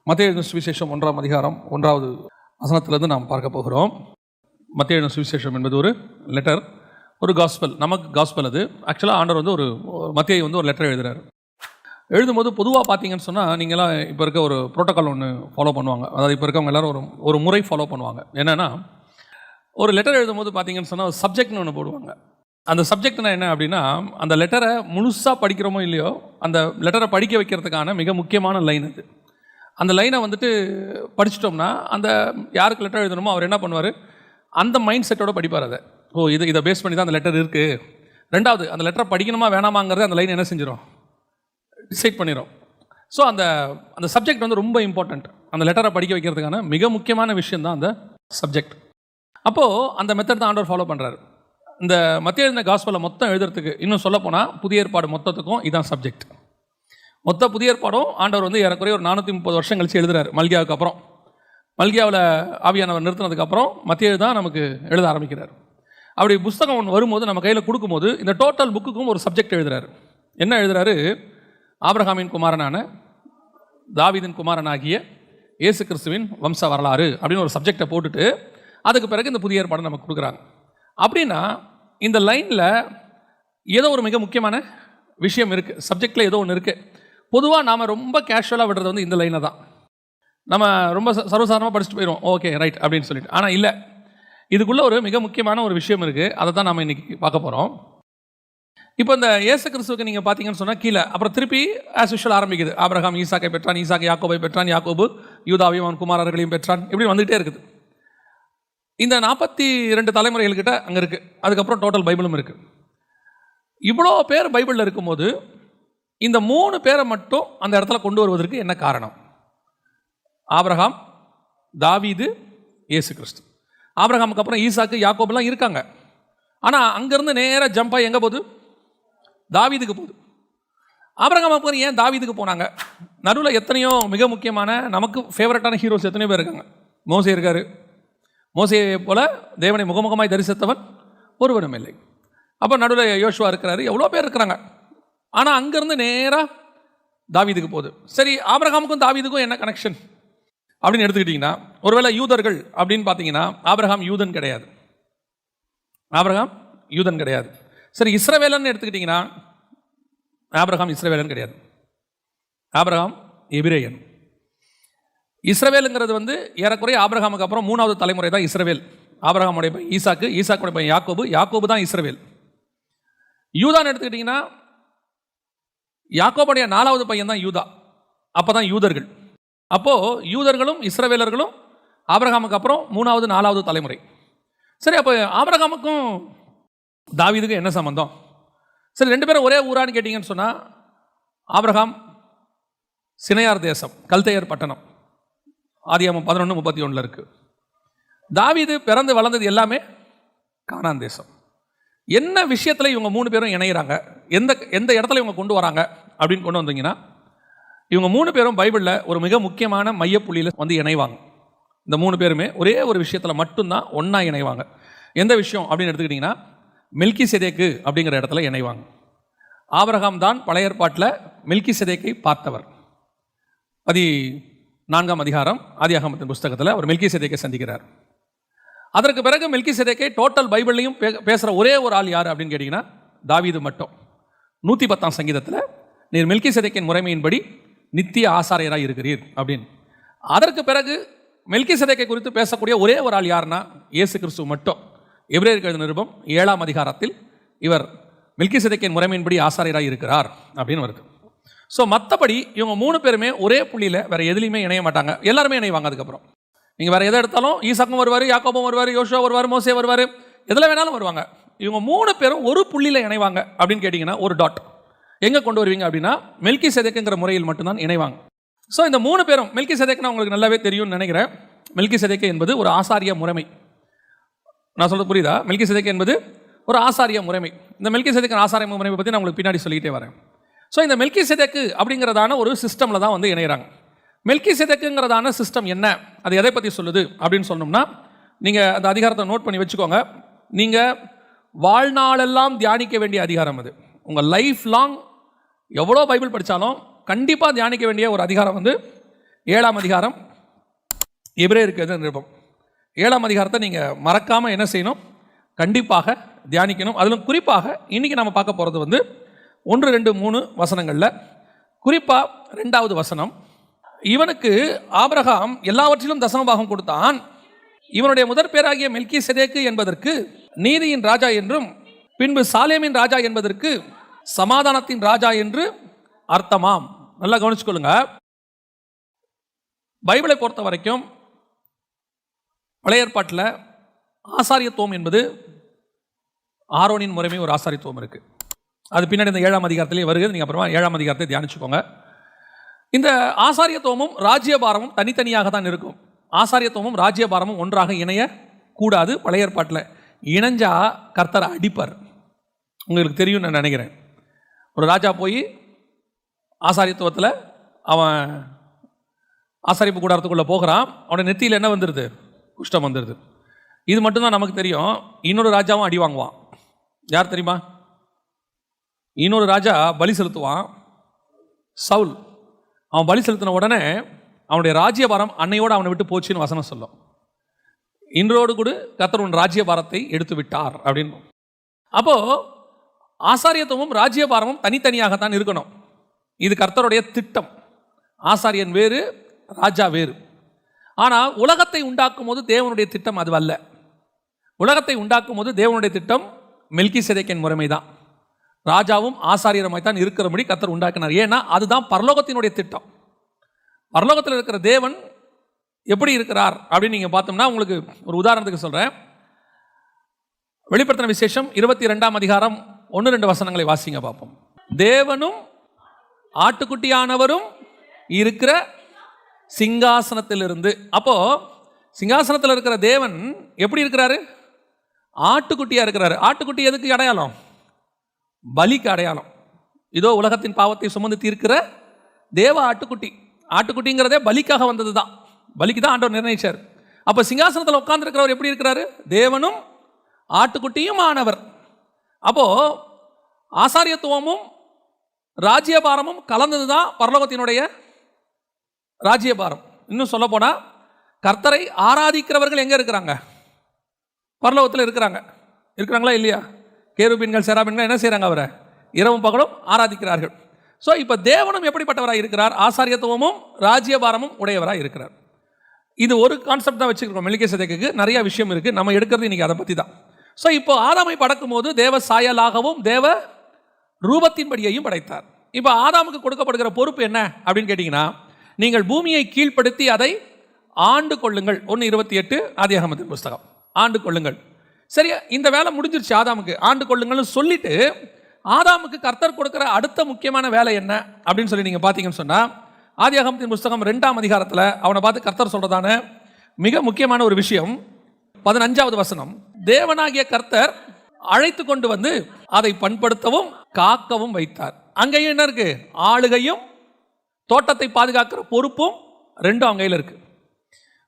மத்தேயு எழுதின சுவிசேஷம் 1ஆம் அதிகாரம் 1வது வசனத்திலிருந்து நாம் பார்க்க போகிறோம். மத்தேயு எழுதின சுவிசேஷம் என்பது ஒரு லெட்டர், ஒரு காஸ்பல். நமக்கு காஸ்பல் அது. ஆக்சுவலாக ஆண்டவர் வந்து மத்தேயு ஒரு லெட்டர் எழுதுறாரு. எழுதும்போது பொதுவாக பார்த்தீங்கன்னு சொன்னால், நீங்களாம் இப்போ இருக்க ஒரு ப்ரோட்டோக்கால் ஒன்று ஃபாலோ பண்ணுவாங்க. அதாவது இப்போ இருக்கவங்க எல்லோரும் ஒரு முறை ஃபாலோ பண்ணுவாங்க. என்னென்னா, ஒரு லெட்டர் எழுதும்போது பார்த்தீங்கன்னு சொன்னால் ஒரு சப்ஜெக்ட்னு ஒன்று போடுவாங்க. அந்த சப்ஜெக்ட்னா என்ன அப்படின்னா, அந்த லெட்டரை முழுசாக படிக்கிறோமோ இல்லையோ, அந்த லெட்டரை படிக்க வைக்கிறதுக்கான மிக முக்கியமான லைன் அது. அந்த லைனை வந்துட்டு படிச்சிட்டோம்னா, அந்த யாருக்கு லெட்டர் எழுதணுமோ அவர் என்ன பண்ணுவார், அந்த மைண்ட் செட்டோட படிப்பார். அதை இதை பேஸ் பண்ணி தான் அந்த லெட்டர் இருக்குது. ரெண்டாவது, அந்த லெட்டரை படிக்கணுமா வேணாமாங்கிறது அந்த லைன் என்ன செஞ்சிடும், டிசைட் பண்ணிடும். ஸோ அந்த சப்ஜெக்ட் வந்து ரொம்ப இம்பார்ட்டண்ட். அந்த லெட்டரை படிக்க வைக்கிறதுக்கான மிக முக்கியமான விஷயம் தான் அந்த சப்ஜெக்ட். அப்போது அந்த மெத்தட் தான் ஆண்டவர் ஃபாலோ பண்ணுறாரு. இந்த மத்தேயு எழுதின காஸ்பலை மொத்தம் எழுதுறதுக்கு, இன்னும் சொல்லப்போனால் புதிய ஏற்பாடு மொத்தத்துக்கும் இதான் சப்ஜெக்ட். மொத்த புதிய ஏற்பாடும் ஆண்டவர் வந்து ஏறக்குறைய ஒரு 430 வருஷம் கழிச்சு எழுதுறாரு. மல்கியாவுக்கு அப்புறம், மல்கியாவில் ஆவியானவர் நிறுத்தினதுக்கப்புறம் மத்தேயு தான் நமக்கு எழுத ஆரம்பிக்கிறார். அப்படி புஸ்தகம் ஒன்று வரும்போது நம்ம கையில் கொடுக்கும்போது இந்த டோட்டல் புக்குக்கும் ஒரு சப்ஜெக்ட் எழுதுறாரு. என்ன எழுதுறாரு, ஆபிரகாமின் குமாரனான தாவீதின் குமாரனாகிய இயேசு கிறிஸ்துவின் வம்ச வரலாறு அப்படின்னு ஒரு சப்ஜெக்டை போட்டுட்டு அதுக்கு பிறகு இந்த புதிய ஏற்பாடு நமக்கு கொடுக்குறாங்க. அப்படின்னா இந்த லைனில் ஏதோ ஒரு மிக முக்கியமான விஷயம் இருக்குது, சப்ஜெக்டில் ஏதோ ஒன்று இருக்குது. பொதுவாக நாம் ரொம்ப கேஷுவலாக விடுறது வந்து இந்த லைனை தான். நம்ம ரொம்ப சர்வசாதாரணமாக படிச்சுட்டு போயிடுவோம், ஓகே ரைட் அப்படின்னு சொல்லிட்டு. ஆனால் இல்லை, இதுக்குள்ளே ஒரு மிக முக்கியமான ஒரு விஷயம் இருக்குது. அதை தான் நாம் இன்றைக்கி பார்க்க போகிறோம். இப்போ இந்த இயேசு கிறிஸ்துவுக்கு நீங்கள் பார்த்தீங்கன்னு சொன்னால் கீழே அப்புறம் திருப்பி ஆஸ் யூஷுவல் ஆரம்பிக்குது. ஆபிரகாம் ஈசாக்கை பெற்றான், ஈசாக்கு யாக்கோபை பெற்றான், யாக்கோபு யூதாவையும் அவன் குமாரர்களையும் பெற்றான், இப்படி வந்துகிட்டே இருக்குது. இந்த 42 தலைமுறைகள்கிட்ட அங்கே இருக்குது. அதுக்கப்புறம் டோட்டல் பைபிளும் இருக்குது. இவ்வளோ பேர் பைபிளில் இருக்கும்போது இந்த 3 பேரை மட்டும் அந்த இடத்துல கொண்டு வருவதற்கு என்ன காரணம்? ஆபிரகாம், தாவீது, இயேசு கிறிஸ்து. ஆபிரகாமுக்கு அப்புறம் ஈசாக்கு, யாக்கோபெல்லாம் இருக்காங்க. ஆனால் அங்கேருந்து நேராக ஜம்பாக எங்கே போகுது, தாவீதுக்கு போகுது. ஆபிரகாமுக்கு அப்புறம் ஏன் தாவீதுக்கு போனாங்க? நடுவில் எத்தனையோ மிக முக்கியமான நமக்கு ஃபேவரட்டான ஹீரோஸ் எத்தனையோ பேர் இருக்காங்க. மோசே இருக்கார். மோசேயை போல தேவனை முகமுகமாய் தரிசித்தவன் ஒருவனும் இல்லை. அப்போ நடுவில் யோசுவா இருக்கிறாரு, எவ்வளோ பேர் இருக்கிறாங்க. ஆனால் அங்கேருந்து நேராக தாவீதுக்கு போகுது. சரி, ஆபிரகாமுக்கும் தாவீதுக்கும் என்ன கனெக்ஷன் அப்படின்னு எடுத்துக்கிட்டிங்கன்னா, ஒருவேளை யூதர்கள் அப்படின்னு பார்த்தீங்கன்னா ஆபிரகாம் யூதன் கிடையாது. ஆபிரகாம் யூதன் கிடையாது. சரி, இஸ்ரவேலன்னு எடுத்துக்கிட்டிங்கன்னா ஆபிரகாம் இஸ்ரவேலன் கிடையாது. ஆபிரகாம் எபிரேயன். இஸ்ரவேலுங்கிறது வந்து ஏறக்குறைய ஆபிரகாமுக்கு அப்புறம் 3வது தலைமுறை தான் இஸ்ரவேல். ஆபிரகாமுடைய பையன் ஈசாக்கு, ஈசாக்குடைய பையன் யாக்கோபு, யாக்கோபு தான் இஸ்ரவேல். யூதான்னு எடுத்துக்கிட்டிங்கன்னா யாக்கோபுடைய 4வது பையன் தான் யூதா. அப்போ தான் யூதர்கள். அப்போது யூதர்களும் இஸ்ரவேலர்களும் ஆபிரகாமுக்கு அப்புறம் 3வது 4வது தலைமுறை. சரி, அப்போ ஆபிரகாமுக்கும் தாவீதுக்கும் என்ன சம்பந்தம்? சரி, 2 பேரும் ஒரே ஊரான்னு கேட்டிங்கன்னு சொன்னால், ஆபிரகாம் சினையார் தேசம், கல்தேயர் பட்டணம், ஆதியாகமம் 11:31 இருக்குது. தாவீது பிறந்து வளர்ந்தது எல்லாமே கானான் தேசம். என்ன விஷயத்தில் இவங்க 3 பேரும் இணைகிறாங்க, எந்த இடத்துல இவங்க கொண்டு வராங்க அப்படின்னு கொண்டு வந்தீங்கன்னா, இவங்க 3 பேரும் பைபிளில் ஒரு மிக முக்கியமான மையப்புள்ளியில் வந்து இணைவாங்க. இந்த 3 பேருமே ஒரே ஒரு விஷயத்தில் மட்டும்தான் ஒன்றா இணைவாங்க. எந்த விஷயம் அப்படின்னு எடுத்துக்கிட்டிங்கன்னா, மெல்கிசேதேக்கு அப்படிங்கிற இடத்துல இணைவாங்க. ஆபிரகாம் தான் பழைய ஏற்பாட்டில் மெல்கிசேதேக்கை பார்த்தவர். 14ஆம் அதிகாரம் ஆதியாகமத்தின் புஸ்தகத்தில் அவர் மெல்கிசேதேக்கை சந்திக்கிறார். அதற்கு பிறகு மெல்கிசேதேக்கை டோட்டல் பைபிளையும் பேசுகிற ஒரே ஒரு ஆள் யார் அப்படின்னு கேட்டிங்கன்னா தாவீது மட்டும். 110ஆம் சங்கீதத்தில் நீர் மெல்கிசேதேக்கின் முறைமையின்படி நித்திய ஆசாரியராக இருக்கிறீர் அப்படின்னு. அதற்கு பிறகு மெல்கிசேதேக்கை குறித்து பேசக்கூடிய ஒரே ஒரு ஆள் யாருன்னா இயேசு கிறிஸ்து மட்டும். எபிரேயருக்கு எழுதின நிருபம் 7ஆம் அதிகாரத்தில் இவர் மெல்கிசேதேக்கின் முறைமையின்படி ஆசாரியராக இருக்கிறார் அப்படின்னு வருது. ஸோ மற்றபடி இவங்க 3 பேருமே ஒரே புள்ளியில் வேறு எதுலையுமே இணைய மாட்டாங்க. எல்லாருமே இணைவாங்க. அதுக்கப்புறம் நீங்கள் வேறு எதை எடுத்தாலும் ஈசாக்கும் வருவார், யாக்கோபும் வருவார், யோசுவா வருவார், மோசே வருவார், எதில் வேணாலும் வருவாங்க. இவங்க 3 பேரும் ஒரு புள்ளியில் இணைவாங்க அப்படின்னு கேட்டிங்கன்னா ஒரு டாட் எங்கே கொண்டு வருவீங்க அப்படின்னா மெல்கிசேதேக்குங்கிற முறையில் மட்டும்தான் இணைவாங்க. ஸோ இந்த 3 பேரும், மெல்கிசேதேக்குன்னா உங்களுக்கு நல்லாவே தெரியும்னு நினைக்கிறேன். மெல்கிசேதேக்கு என்பது ஒரு ஆசாரிய முறைமை. நான் சொல்கிறது புரியுதா? மெல்கிசேதேக்கு என்பது ஒரு ஆசாரிய முறைமை. இந்த மெல்கிசேதேக்கு ஆசாரிய முறைமை பற்றி நான் உங்களுக்கு பின்னாடி சொல்லிக்கிட்டே வரேன். ஸோ இந்த மெல்கிசேதேக்கு அப்படிங்கிறதான ஒரு சிஸ்டமில் தான் வந்து இணைகிறாங்க. மெல்கிசேதேக்குங்கிறதான சிஸ்டம் என்ன, அது எதை பற்றி சொல்லுது அப்படின்னு சொன்னோம்னா, நீங்கள் அந்த அதிகாரத்தை நோட் பண்ணி வச்சுக்கோங்க. நீங்கள் வாழ்நாளெல்லாம் தியானிக்க வேண்டிய அதிகாரம் அது. உங்கள் லைஃப் லாங் எவ்வளோ பைபிள் படித்தாலும் கண்டிப்பாக தியானிக்க வேண்டிய ஒரு அதிகாரம் வந்து 7ஆம் அதிகாரம் எபிரேயருக்கு எழுதின நிருபம் 7ஆம் அதிகாரத்தை நீங்கள் மறக்காமல் என்ன செய்யணும், கண்டிப்பாக தியானிக்கணும். அதிலும் குறிப்பாக இன்றைக்கி நம்ம பார்க்க போகிறது 1, 2, 3 வசனங்களில் குறிப்பாக 2வது வசனம். இவனுக்கு ஆபிரகாம் எல்லாவற்றிலும் தசமபாகம் கொடுத்தான். இவனுடைய முதற் பேராகிய மெல்கிசேதேக்கு என்பதற்கு நீதியின் ராஜா என்றும் பின்பு சாலேமின் ராஜா என்பதற்கு சமாதானத்தின் ராஜா என்று அர்த்தமாம். நல்லா கவனிச்சுக்கொள்ளுங்க. பைபிளை பொறுத்த வரைக்கும் பழைய ஏற்பாட்டில் ஆசாரியத்துவம் என்பது ஆரோனின் முறைமை ஒரு ஆசாரியத்துவம் இருக்குது. அது பின்னாடி இந்த 7ஆம் அதிகாரத்திலே வருகிறது. நீங்கள் அப்புறமா 7ஆம் அதிகாரத்தை தியானிச்சுக்கோங்க. இந்த ஆசாரியத்துவமும் ராஜ்யபாரமும் தனித்தனியாக தான் இருக்கும். ஆசாரியத்துவமும் ராஜ்யபாரமும் ஒன்றாக இணைய கூடாது. பழைய ஏற்பாட்டில் இணைஞ்சா கர்த்தரை அடிப்பார். உங்களுக்கு தெரியும் நான் நினைக்கிறேன். ஒரு ராஜா போய் ஆசாரியத்துவத்தில் அவன் ஆசாரிப்பு கூடாரத்துக்குள்ளே போகிறான். அவனுடைய நெத்தியில் என்ன வந்துடுது? குஷ்டம் வந்துடுது. இது மட்டும்தான் நமக்கு தெரியும். இன்னொரு ராஜாவும் அடி வாங்குவான். யார் தெரியுமா? இன்னொரு ராஜா பலி செலுத்துவான், சவுல். அவன் பலி செலுத்தின உடனே அவனுடைய ராஜ்யபாரம் அன்னையோடு அவனை விட்டு போச்சுன்னு வசனம் சொல்லும். இன்றோடு கூட கர்த்தர் உன் ராஜ்யபாரத்தை எடுத்து விட்டார் அப்படின்னு. அப்போது ஆசாரியத்துவமும் ராஜ்யபாரமும் தனித்தனியாகத்தான் இருக்கணும். இது கர்த்தருடைய திட்டம். ஆசாரியன் வேறு, ராஜா வேறு. ஆனால் உலகத்தை உண்டாக்கும் போது தேவனுடைய திட்டம் அது அல்ல. உலகத்தை உண்டாக்கும் போது தேவனுடைய திட்டம் மெல்கிசேதேக்கின் முறைமை தான். ராஜாவும் ஆசாரியரமாய் தான் இருக்கிறபடி கர்த்தர் உண்டாக்கினார். ஏன்னா அதுதான் பரலோகத்தினுடைய திட்டம். பரலோகத்தில் இருக்கிற தேவன் எப்படி இருக்கிறார் அப்படின்னு நீங்கள் பார்த்தோம்னா, உங்களுக்கு ஒரு உதாரணத்துக்கு சொல்கிறேன். வெளிப்படுத்தின விசேஷம் 22ஆம் அதிகாரம் 1-2 வசனங்களை வாசிங்க பார்ப்போம். தேவனும் ஆட்டுக்குட்டியானவரும் இருக்கிற சிங்காசனத்திலிருந்து. அப்போ சிங்காசனத்தில் இருக்கிற தேவன் எப்படி இருக்கிறாரு? ஆட்டுக்குட்டியா இருக்கிறாரு. ஆட்டுக்குட்டி எதுக்கு அடையாளம்? பலிக்கு அடையாளம். இதோ உலகத்தின் பாவத்தை சுமந்து தீர்க்கிற தேவ ஆட்டுக்குட்டி. ஆட்டுக்குட்டிங்கிறதே பலிக்காக வந்தது தான். பலிக்கு தான் ஆண்டவர் நிர்ணயிச்சார். அப்போ சிங்காசனத்தில் உட்கார்ந்துருக்கிறவர் எப்படி இருக்கிறாரு? தேவனும் ஆட்டுக்குட்டியும் ஆனவர். அப்போ ஆசாரியத்துவமும் ராஜ்யபாரமும் கலந்தது தான் பரலோகத்தினுடைய ராஜ்யபாரம். இன்னும் சொல்ல போனால் கர்த்தரை ஆராதிக்கிறவர்கள் எங்கே இருக்கிறாங்க? பரலோகத்தில் இருக்கிறாங்களா இல்லையா? கேருபீன்கள் செராபீன்கள் என்ன செய்கிறாங்க? அவரை இரவும் பகலும் ஆராதிக்கிறார்கள். ஸோ இப்போ தேவனும் எப்படிப்பட்டவராக இருக்கிறார்? ஆசாரியத்துவமும் ராஜ்யபாரமும் உடையவராக இருக்கிறார். இது ஒரு கான்செப்ட் தான் வச்சுருக்கோம். மெல்கிசேதேக்குக்கு நிறைய விஷயம் இருக்குது. நம்ம எடுக்கிறது இன்றைக்கி அதை பற்றி தான். ஸோ இப்போ ஆதாமை படைக்கும் போது தேவ சாயலாகவும் தேவ ரூபத்தின்படியையும் படைத்தார். இப்போ ஆதாமுக்கு கொடுக்கப்படுகிற பொறுப்பு என்ன அப்படின்னு கேட்டிங்கன்னா, நீங்கள் பூமியை கீழ்ப்படுத்தி அதை ஆண்டு கொள்ளுங்கள். 1:28 ஆதியாகமத்தின் புஸ்தகம். ஆண்டு கொள்ளுங்கள். சரியா, இந்த வேலை முடிஞ்சிருச்சு. ஆதாமுக்கு ஆண்டு கொள்ளுங்கள்னு சொல்லிட்டு ஆதாமுக்கு கர்த்தர் கொடுக்குற அடுத்த முக்கியமான வேலை என்ன அப்படின்னு சொல்லி நீங்கள் பார்த்தீங்கன்னு சொன்னால், ஆதியாகமத்தின் புஸ்தகம் 2ஆம் அதிகாரத்தில் அவனை பார்த்து கர்த்தர் சொல்கிறதான மிக முக்கியமான ஒரு விஷயம் 15வது வசனம். தேவனாகிய கர்த்தர் அழைத்து கொண்டு வந்து அதை பண்படுத்தவும் காக்கவும் வைத்தார். அங்கேயும் என்ன இருக்கு? ஆளுகையும் தோட்டத்தை பாதுகாக்கிற பொறுப்பும் ரெண்டும் அவங்க கையில் இருக்கு.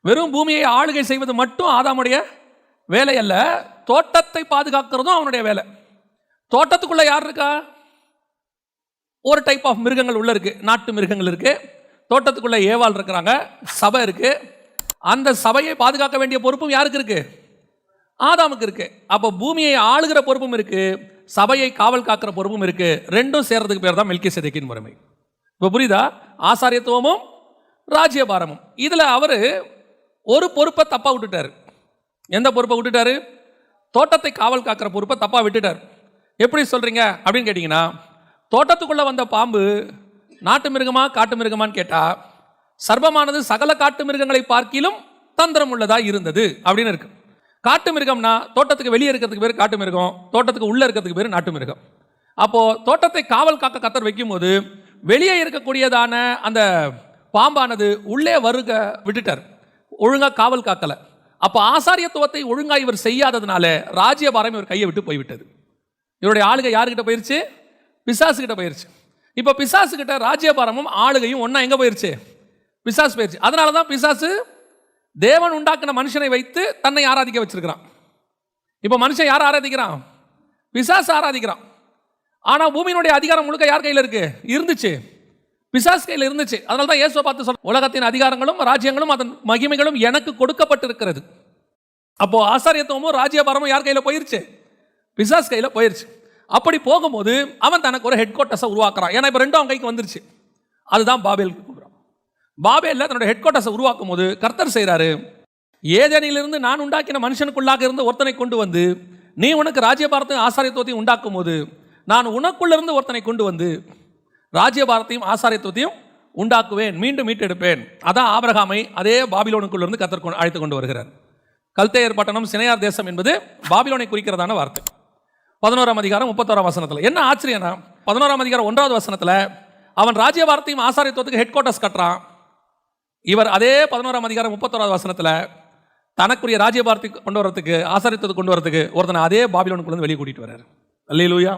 வெறும் பூமியை ஆளுகை செய்வது மட்டும் ஆதாமுடைய வேலை அல்ல, தோட்டத்தை பாதுகாக்கிறதும் அவனுடைய வேலை. தோட்டத்துக்குள்ள யார் இருக்கா? ஒரு டைப் ஆஃப் மிருகங்கள் உள்ள இருக்கு, நாட்டு மிருகங்கள் இருக்கு. தோட்டத்துக்குள்ள ஏவாள் இருக்கிறாங்க, சபை இருக்கு. அந்த சபையை பாதுகாக்க வேண்டிய பொறுப்பும் யாருக்கு இருக்கு? ஆதாமுக்கு இருக்கு. அப்போ பூமியை ஆளுகிற பொறுப்பும் இருக்கு, சபையை காவல் காக்கிற பொறுப்பும் இருக்கு. ரெண்டும் சேர்றதுக்கு பேர் தான் மெல்கிசேதேக்கின் முறைமை. இப்போ புரியுதா? ஆசாரியத்துவமும் ராஜ்யபாரமும். இதில் அவர் ஒரு பொறுப்பை தப்பாக விட்டுட்டார். எந்த பொறுப்பை விட்டுட்டாரு? தோட்டத்தை காவல் காக்கிற பொறுப்பை தப்பாக விட்டுட்டார். எப்படி சொல்கிறீங்க அப்படின்னு கேட்டிங்கன்னா, தோட்டத்துக்குள்ளே வந்த பாம்பு நாட்டு மிருகமா காட்டு மிருகமான்னு கேட்டால், சர்ப்பமானது சகல காட்டு மிருகங்களை பார்க்கிலும் தந்திரம் உள்ளதாக இருந்தது அப்படின்னு இருக்கு. காட்டு மிருகம்னா தோட்டத்துக்கு வெளியே இருக்கிறதுக்கு பேர் காட்டு மிருகம், தோட்டத்துக்கு உள்ளே இருக்கிறதுக்கு பேர் நாட்டு மிருகம். அப்போது தோட்டத்தை காவல் காக்க கர்த்தர் வைக்கும்போது வெளியே இருக்கக்கூடியதான அந்த பாம்பானது உள்ளே வருக விட்டுட்டார், ஒழுங்காக காவல் காக்கலை. அப்போ ஆசாரியத்துவத்தை ஒழுங்காக இவர் செய்யாததுனால ராஜ்யபாரம் இவர் கையை விட்டு போய்விட்டது. இவருடைய ஆளுகை யாருக்கிட்ட போயிருச்சு? பிசாசுக்கிட்ட போயிருச்சு. இப்போ பிசாசுக்கிட்ட ராஜ்யபாரமும் ஆளுகையும் ஒன்றா எங்கே போயிருச்சு? பிசாசு போயிருச்சு. அதனால தான் பிசாசு தேவன் உண்டாக்கின மனுஷனை வைத்து தன்னை ஆராதிக்க வச்சிருக்கிறான். இப்போ மனுஷன் யார் ஆராதிக்கிறான்? பிசாசு ஆராதிக்கிறான். ஆனால் பூமியினுடைய அதிகாரம் முழுக்க யார் கையில் இருக்கு? இருந்துச்சு, பிசாசு கையில் இருந்துச்சு. அதனால தான் இயேசுவை பார்த்து சொல்ற, உலகத்தின் அதிகாரங்களும் ராஜ்யங்களும் அதன் மகிமைகளும் எனக்கு கொடுக்கப்பட்டிருக்கிறது. அப்போ ஆசாரியத்துவமும் ராஜ்யபாரமும் யார் கையில் போயிருச்சு? பிசாசு கையில் போயிருச்சு. அப்படி போகும்போது அவன் தனக்கு ஒரு ஹெட் குவார்ட்டர்ஸை உருவாக்குறான். ஏன்னா இப்போ ரெண்டும் அவன் கைக்கு வந்துருச்சு. அதுதான் பாபேலுக்கு கொடுக்குறான். பாபேலில் தன்னோட ஹெட் குவார்ட்டர்ஸை உருவாக்கும் போது கர்த்தர் செய்கிறாரு, ஏதேனிலிருந்து நான் உண்டாக்கின மனுஷனுக்குள்ளாக இருந்து ஒருத்தனை கொண்டு வந்து நீ உனக்கு ராஜ்யபாரத்தையும் ஆசாரியத்துவத்தையும் உண்டாக்கும் போது நான் உனக்குள்ளிருந்து ஒருத்தனை கொண்டு வந்து ராஜ்யபாரத்தையும் ஆசாரியத்துவத்தையும் உண்டாக்குவேன், மீண்டும் மீட்டெடுப்பேன். அதான் ஆபிரகாமை அதே பாபிலோனுக்குள்ளிருந்து கர்த்தர் அழைத்து கொண்டு வருகிறார். கல்தேயர் பட்டணம் சினையார் தேசம் என்பது பாபிலோனை குறிக்கிறதான வார்த்தை. 11ஆம் அதிகாரம் 31ஆம் வசனத்தில் என்ன ஆச்சரியம்னா, 11ஆம் அதிகாரம் 1வது வசனத்தில் அவன் ராஜ்யபாரத்தையும் ஆசாரியத்துவத்துக்கு ஹெட் குவார்ட்டர்ஸ் கட்டுறான். இவர் அதே 11ஆம் அதிகாரம் 31வது வசனத்தில் தனக்குரிய ராஜ்யபாரத்தை கொண்டு வரதுக்கு ஆசாரியத்துவத்தை கொண்டு வரதுக்கு ஒருத்தனை அதே பாபிலோனுக்குள்ள வெளியே கூட்டிட்டு வர்றார். அல்லேலூயா.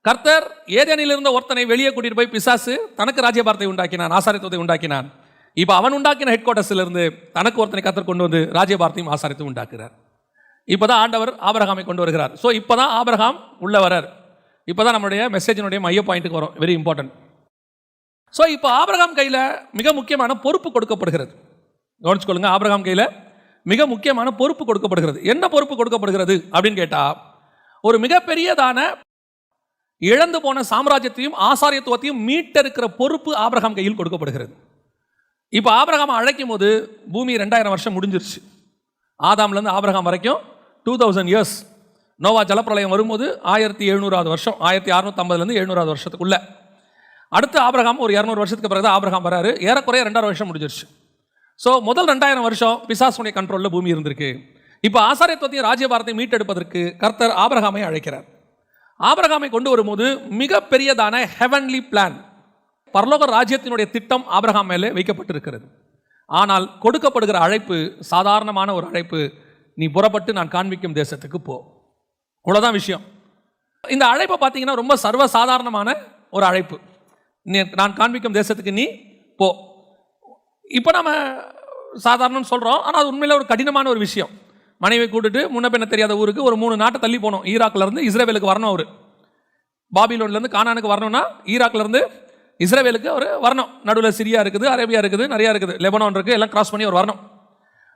கர்த்தர் ஏதேனில் இருந்த ஒருத்தனை வெளியே கூட்டிட்டு போய் பிசாசு தனக்கு ராஜ்யபாரத்தை உண்டாக்கினான், ஆசாரியத்துவத்தை உண்டாக்கினான். இப்போ அவன் உண்டாக்கின ஹெட் குவார்ட்டர்ஸ்ல இருந்து தனக்கு ஒருத்தனை கர்த்தர் கொண்டு வந்து ராஜ்யபாரத்தையும் ஆசாரியத்தையும் உண்டாக்குறார். இப்போதான் ஆண்டவர் ஆபிரகாமை கொண்டு வருகிறார். ஸோ இப்போதான் ஆபிரகாம் உள்ள வரார். இப்போதான் நம்மளுடைய மெசேஜினுடைய மைய பாயிண்ட்டுக்கு வரும். Very important. ஸோ இப்போ ஆபிரகாம் கையில் மிக முக்கியமான பொறுப்பு கொடுக்கப்படுகிறது. கவனிச்சுக்கொள்ளுங்க, ஆபிரகாம் கையில் மிக முக்கியமான பொறுப்பு கொடுக்கப்படுகிறது. என்ன பொறுப்பு கொடுக்கப்படுகிறது அப்படின்னு கேட்டால், ஒரு மிகப்பெரியதான இழந்து போன சாம்ராஜ்யத்தையும் ஆசாரியத்துவத்தையும் மீட்டெடுக்கிற பொறுப்பு ஆபிரகாம் கையில் கொடுக்கப்படுகிறது. இப்போ ஆபிரகாம் அழைக்கும் போது பூமி 2000 வருஷம் முடிஞ்சிருச்சு. ஆதாம்லேருந்து ஆபிரகாம் வரைக்கும் 2000 இயர்ஸ். நோவா ஜலப்பிரளயம் வரும்போது 1700வது வருஷம், 1650லேருந்து 700வது வருஷத்துக்குள்ள. அடுத்து ஆபிரகாம் ஒரு 200 வருஷத்துக்கு பிறகு ஆபிரகாம் வராரு. ஏறக்குறைய 2000 வருஷம் முடிஞ்சிருச்சு. ஸோ முதல் 2000 வருஷம் பிசாசுடைய கண்ட்ரோலில் பூமி இருந்திருக்கு. இப்போ ஆசாரியத்துவத்தையும் ராஜ்யபாரத்தையும் மீட்டெடுப்பதற்கு கர்த்தர் ஆபிரகாமை அழைக்கிறார். ஆபிரகாமை கொண்டு வரும்போது மிகப்பெரியதான ஹெவன்லி பிளான், பரலோக ராஜ்யத்தினுடைய திட்டம் ஆபிரகாம் மேலே வைக்கப்பட்டிருக்கிறது. ஆனால் கொடுக்கப்படுகிற அழைப்பு சாதாரணமான ஒரு அழைப்பு. நீ புறப்பட்டு நான் காண்பிக்கும் தேசத்துக்கு போ. இவ்வளோதான் விஷயம். இந்த அழைப்பை பார்த்தீங்கன்னா ரொம்ப சர்வசாதாரணமான ஒரு அழைப்பு. நான் காண்பிக்கும் தேசத்துக்கு நீ போ. இப்போ நம்ம சாதாரணம் சொல்கிறோம், ஆனால் அது உண்மையில ஒரு கடினமான ஒரு விஷயம். மனைவி கூட்டுட்டு முன்ன பின்ன தெரியாத ஊருக்கு ஒரு 3 நாட்டை தள்ளி போனோம். ஈராக்லேருந்து இஸ்ரேலுக்கு வரணும். அவர் பாபிலோன்லேருந்து கானானுக்கு வரணும்னா ஈராக்லேருந்து இஸ்ரேலுக்கு அவர் வரணும். நடுவில் சிரியா இருக்குது, அரேபியா இருக்குது, நிறையா இருக்குது, லெபனான் இருக்குது, எல்லாம் கிராஸ் பண்ணி அவர் வரணும்.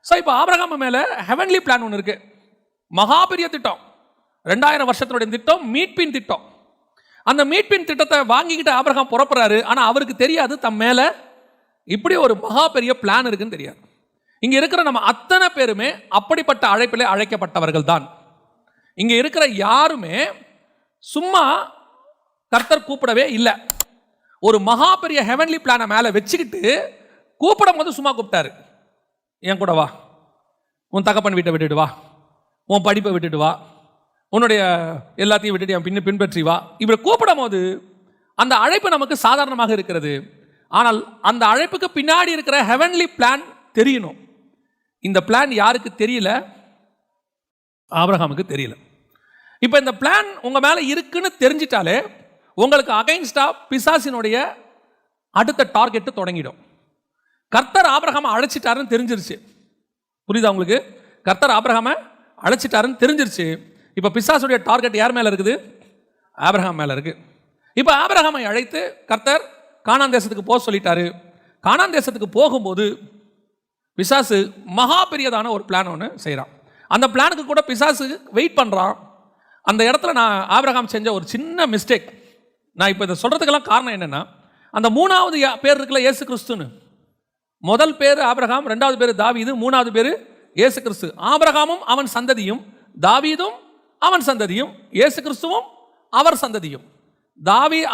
ஸோ இப்போ ஆபிரகாம் மேலே ஹெவன்லி பிளான் ஒன்று இருக்குது. மகா பெரிய திட்டம், 2000 வருஷத்தினுடைய திட்டம், மீட்பின் திட்டம். அந்த மீட்பின் திட்டத்தை வாங்கிக்கிட்டு ஆபிரகாம் புறப்படுறாரு. ஆனால் அவருக்கு தெரியாது தம் மேலே இப்படி ஒரு மகா பெரிய பிளான் இருக்குன்னு தெரியாது. இங்கே இருக்கிற நம்ம அத்தனை பேருமே அப்படிப்பட்ட அழைப்பிலே அழைக்கப்பட்டவர்கள் தான். இங்கே இருக்கிற யாருமே சும்மா கர்த்தர் கூப்பிடவே இல்லை. ஒரு மகா பெரிய ஹெவன்லி பிளானை மேலே வச்சுக்கிட்டு கூப்பிடும் போது சும்மா கூப்பிட்டாரு. என் கூட வா, உன் தகப்பன் வீட்டை விட்டுட்டு வா, உன் படிப்பை விட்டுட்டு வா, உன்னுடைய எல்லாத்தையும் விட்டுட்டு என் பின்பற்றி வா. இப்படி கூப்பிடும் போது அந்த அழைப்பு நமக்கு சாதாரணமாக இருக்கிறது. ஆனால் அந்த அழைப்புக்கு பின்னாடி இருக்கிற ஹெவன்லி பிளான் தெரியணும். இந்த பிளான் யாருக்கு தெரியல? ஆபிரகாமுக்கு தெரியல. இப்போ இந்த பிளான் உங்க மேல இருக்குன்னு தெரிஞ்சிட்டாலே உங்களுக்கு அகைன்ஸ்டா பிசாசினுடைய அடுத்த டார்கெட் தொடங்கிடும். கர்த்தர் ஆபிரகாமை அழைச்சிட்டாருன்னு தெரிஞ்சிருச்சு. புரியுதா உங்களுக்கு? கர்த்தர் ஆபிரகாமை அழைச்சிட்டாருன்னு தெரிஞ்சிருச்சு. இப்போ பிசாசுடைய டார்கெட் யார் மேல இருக்குது? ஆபிரகாம் மேல இருக்கு. இப்போ ஆபிரகாமை அழைத்து கர்த்தர் கானான் தேசத்துக்கு போக சொல்லிட்டாரு. கானான் தேசத்துக்கு போகும்போது பிசாசு மகா பெரியதான ஒரு பிளான் ஒன்று செய்கிறான். அந்த பிளானுக்கு கூட பிசாசு வெயிட் பண்ணுறான். அந்த இடத்துல நான் ஆபிரகாம் செஞ்ச ஒரு சின்ன மிஸ்டேக். நான் இப்போ இதை சொல்கிறதுக்கெல்லாம் காரணம் என்னென்னா, அந்த 3வது பேர் இருக்குல்ல, இயேசு கிறிஸ்துன்னு. முதல் பேர் ஆபிரகாம், 2வது பேர் தாவீது, 3வது பேர் இயேசு கிறிஸ்து. ஆபிரகாமும் அவன் சந்ததியும், தாவீதும் அவன் சந்ததியும், இயேசு கிறிஸ்துவும் அவர் சந்ததியும்.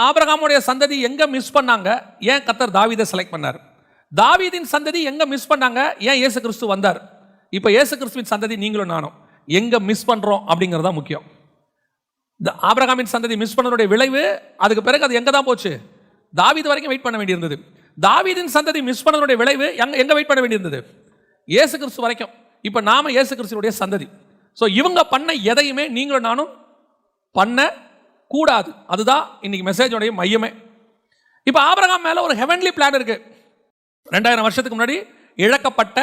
ஆபிரகாமுடைய சந்ததி எங்க மிஸ் பண்ணாங்க? ஏன் கர்த்தர் தாவீதை செலக்ட் பண்ணார்? தாவீதின் சந்ததி எங்க மிஸ் பண்ணாங்க? ஏன் இயேசு கிறிஸ்து வந்தார்? இப்போ இயேசு கிறிஸ்துவின் சந்ததி நீங்களும் நானும் எங்க மிஸ் பண்றோம் அப்படிங்கிறதா முக்கியம். ஆபிரகாமின் சந்ததி மிஸ் பண்ணதுடைய விளைவு அதுக்கு பிறகு அது எங்க தான் போச்சு? தாவீது வரைக்கும் வெயிட் பண்ண வேண்டியிருந்தது. தாவீதின் சந்ததி மிஸ் பண்ணதுடைய விளைவு எங்க வெயிட் பண்ண வேண்டியிருந்தது? இயேசு கிறிஸ்து வரைக்கும். இப்போ நாம இயேசு கிறிஸ்துடைய சந்ததி. ஸோ இவங்க பண்ண எதையுமே நீங்களும் நானும் பண்ண கூடாது. அதுதான் இன்னைக்கு மெசேஜோடைய மையமே. இப்போ ஆபிரகாம் மேல ஒரு ஹெவன்லி பிளான் இருக்கு. 2000 வருஷத்துக்கு முன்னாடி இழக்கப்பட்ட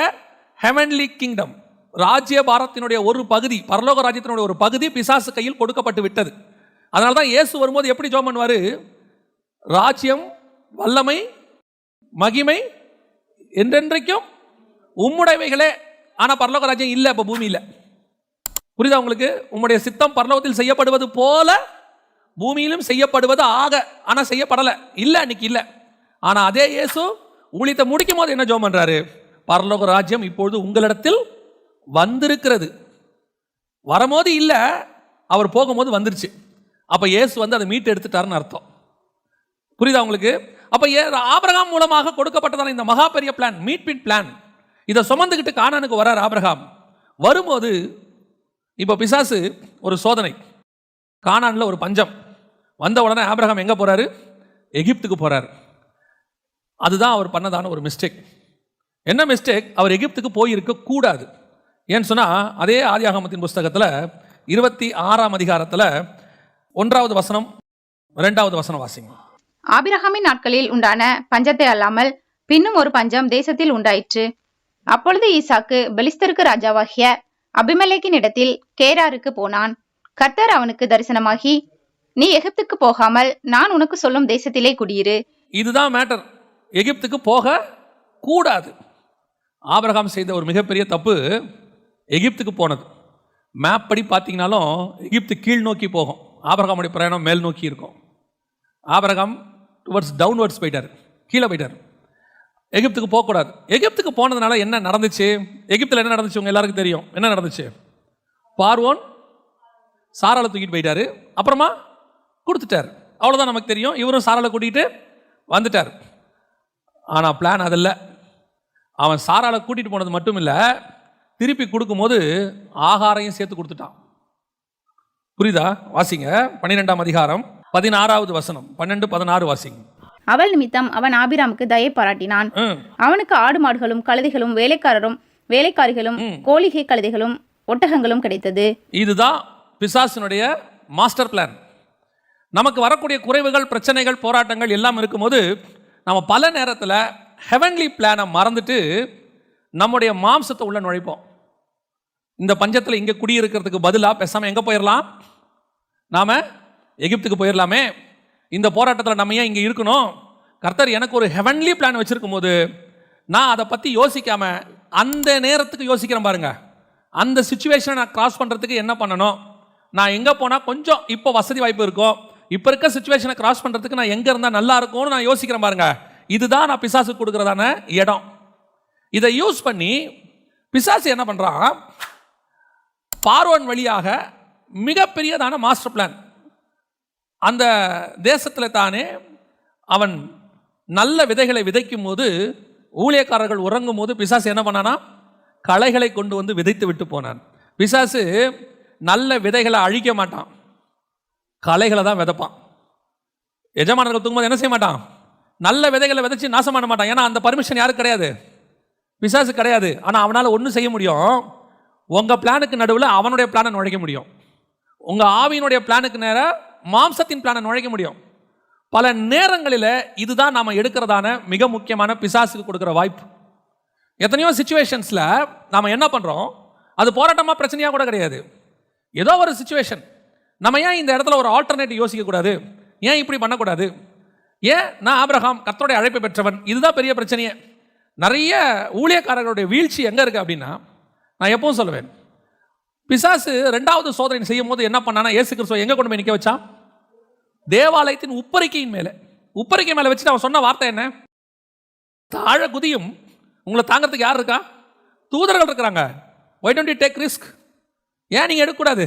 ஹெவன்லி கிங்டம், ராஜ்ய பாரத்தினுடைய ஒரு பகுதி, பரலோக ராஜ்யத்தினுடைய ஒரு பகுதி பிசாசு கையில் கொடுக்கப்பட்டு விட்டது. அதனால தான் இயேசு வரும்போது எப்படி ஜெபம் பண்ணுவாரு? ராஜ்யம், வல்லமை, மகிமை என்றென்றைக்கும் உம்முடையவைகளே. ஆனால் பரலோக ராஜ்யம் இல்லை, இப்போ பூமியில். புரியுதா உங்களுக்கு? உம்முடைய சித்தம் பரலோகத்தில் செய்யப்படுவது போல பூமியிலும் செய்யப்படுவது ஆக. ஆனால் செய்யப்படலை, இல்லை, அன்னைக்கு இல்லை. ஆனால் அதே இயேசு ஊழியத்தை முடிக்கும் போது என்ன ஜெபம் பண்றாரு? பரலோக ராஜ்யம் இப்பொழுது உங்களிடத்தில் வந்திருக்கிறது. வரும்போது இல்லை, அவர் போகும்போது வந்துருச்சு. அப்போ இயேசு வந்து அதை மீட்டு எடுத்துட்டாருன்னு அர்த்தம். புரியுதா உங்களுக்கு? அப்போ ஆபிரகாம் மூலமாக கொடுக்கப்பட்டதான இந்த மகா பெரிய பிளான், மீட்பின் பிளான், இதை சுமந்துக்கிட்டு கானானுக்கு வரார் ஆபிரகாம். வரும்போது இப்போ பிசாசு ஒரு சோதனை, கானானில் ஒரு பஞ்சம் வந்த உடனே ஆபிரகாம் எங்கே போகிறாரு? எகிப்துக்கு போகிறார். அதுதான் அவர் பண்ணதான ஒரு மிஸ்டேக். என்ன மிஸ்டேக்? அவர் எகிப்துக்கு போயிருக்க கூடாது. ஏன்னு சொன்னால், அதே ஆதியாகமத்தின் புஸ்தகத்தில் 26ஆம் அதிகாரத்தில் 1வது வசனம் 2வது வசனம் வாசிங்க. ஆபிரகாமின் நாட்களில் உண்டான பஞ்சத்தை அல்லாமல் பின்னும் ஒரு பஞ்சம் தேசத்தில் உண்டாயிற்று. அப்பொழுது ஈசாக்கு பெலிஸ்தருக்கு ராஜாவாகிய அபிமெலேக்கின் இடத்தில் கேராருக்கு போனான். கர்த்தர் அவனுக்கு தரிசனமாகி, நீ எகிப்துக்கு போகாமல் நான் உனக்கு சொல்லும் தேசத்திலே குடியிரு. இதுதான் மேட்டர். எகிப்துக்கு போக கூடாது. ஆபிரகாம் செய்த ஒரு மிகப்பெரிய தப்பு எகிப்துக்கு போனது. மேப் படி பார்த்தீங்கன்னாலும் எகிப்து கீழ் நோக்கி போகும், ஆபிரகாமுடைய பிரயாணம் மேல் நோக்கி இருக்கும். ஆபிரகாம் டுவர்ட்ஸ் டவுன்வர்ட்ஸ் போயிட்டார், கீழே போயிட்டார். எகிப்துக்கு போகக்கூடாது. எகிப்துக்கு போனதுனால என்ன நடந்துச்சு? எகிப்தில் என்ன நடந்துச்சு உங்க எல்லாருக்கும் தெரியும். என்ன நடந்துச்சு? பார்வோன் சாராளை தூக்கிட்டு போயிட்டாரு, அப்புறமா கொடுத்துட்டார். அவ்வளோதான் நமக்கு தெரியும். இவரும் சாராளை கூட்டிகிட்டு வந்துட்டார். ஆனால் பிளான் அதில்லை. அவன் சாராளை கூட்டிகிட்டு போனது மட்டும் இல்லை, திருப்பி கொடுக்கும்போது ஆகாரையும் சேர்த்து கொடுத்துட்டான். புரியுதா? வாசிங்க 12ஆம் அதிகாரம் 16வது வசனம், 12-16 வாசிங்க. அவள் நிமித்தம் அவன் ஆபிராமுக்கு தயை பாராட்டினான். அவனுக்கு ஆடு மாடுகளும் கழுதைகளும் வேலைக்காரிகளும் கோழிகை கழுதைகளும் ஒட்டகங்களும் கிடைத்தது. இதுதான் பிசாசினுடைய மாஸ்டர் பிளான். நமக்கு வரக்கூடிய குறைவுகள், பிரச்சனைகள், போராட்டங்கள் எல்லாம் இருக்கும்போது நம்ம பல நேரத்தில் ஹெவன்லி பிளானை மறந்துட்டு நம்முடைய மாம்சத்தை உள்ள நுழைப்போம். இந்த பஞ்சத்தில் இங்கே குடியிருக்கிறதுக்கு பதிலாக பேசாமல் எங்கே போயிடலாம்? நாம் எகிப்துக்கு போயிடலாமே. இந்த போராட்டத்தில் நம்ம ஏன் இங்கே இருக்கணும்? கர்த்தர் எனக்கு ஒரு ஹெவன்லி பிளான் வச்சிருக்கும் போது நான் அதை பற்றி யோசிக்காமல் அந்த நேரத்துக்கு யோசிக்கிறேன் பாருங்க. அந்த சிச்சுவேஷனை நான் கிராஸ் பண்ணுறதுக்கு என்ன பண்ணணும், நான் எங்கே போனால் கொஞ்சம் இப்போ வசதி வாய்ப்பு இருக்கும், இப்போ இருக்க சிச்சுவேஷனை கிராஸ் பண்ணுறதுக்கு நான் எங்கே இருந்தால் நல்லா இருக்கும்னு நான் யோசிக்கிறேன் பாருங்க. இதுதான் நான் பிசாசுக்கு கொடுக்குறதான இடம். இதை யூஸ் பண்ணி பிசாசு என்ன பண்ணுறான்? பார்வோன் வழியாக மிகப்பெரியதான மாஸ்டர் பிளான். அந்த தேசத்தில் தானே அவன் நல்ல விதைகளை விதைக்கும் போது, ஊழியக்காரர்கள் உறங்கும் போது பிசாசு என்ன பண்ணானா? களைகளை கொண்டு வந்து விதைத்து விட்டு போனான். பிசாசு நல்ல விதைகளை அழிக்க மாட்டான், களைகளை தான் விதைப்பான். எஜமானர்கள் தூங்கும்போது என்ன செய்ய மாட்டான்? நல்ல விதைகளை விதைச்சு நாசம் பண்ண மாட்டான். ஏன்னா அந்த பர்மிஷன் யாருக்கு கிடையாது? பிசாசு கிடையாது. ஆனால் அவனால் ஒன்றும் செய்ய முடியும், உங்கள் பிளானுக்கு நடுவில் அவனுடைய பிளானை நுழைக்க முடியும். உங்கள் ஆவியினுடைய பிளானுக்கு நேராக மாம்சத்தின் பிளானை நுழைக்க முடியும். பல நேரங்களில் இதுதான் நாம் எடுக்கிறதான மிக முக்கியமான பிசாசுக்கு கொடுக்குற வாய்ப்பு. எத்தனையோ சிச்சுவேஷன்ஸில் நாம் என்ன பண்ணுறோம்? அது போராட்டமாக பிரச்சனையாக கூட கிடையாது. ஏதோ ஒரு சிச்சுவேஷன், நம்ம ஏன் இந்த இடத்துல ஒரு ஆல்டர்னேட்டிவ் யோசிக்கக்கூடாது? ஏன் இப்படி பண்ணக்கூடாது? ஏன் நான் ஆபிரகாம் கர்த்தருடைய அழைப்பை பெற்றவன்? இதுதான் பெரிய பிரச்சனையே. நிறைய ஊழியக்காரர்களுடைய வீழ்ச்சி எங்கே இருக்குது அப்படின்னா, நான் எப்பவும் சொல்லுவேன், பிசாசு 2வது சோதனை செய்யும் போது என்ன பண்ணானா, இயேசு கிறிஸ்துவை எங்கே கொண்டு போய் நிற்க வச்சான்? தேவாலயத்தின் உப்பரிக்கையின் மேலே. உப்பரிக்கை மேலே வச்சுட்டு அவன் சொன்ன வார்த்தை என்ன? தாழ குதியும், உங்களை தாங்கிறதுக்கு யார் இருக்கா? தூதர்கள் இருக்கிறாங்க. why don't you take risk? ஏன் நீங்கள் எடுக்கக்கூடாது?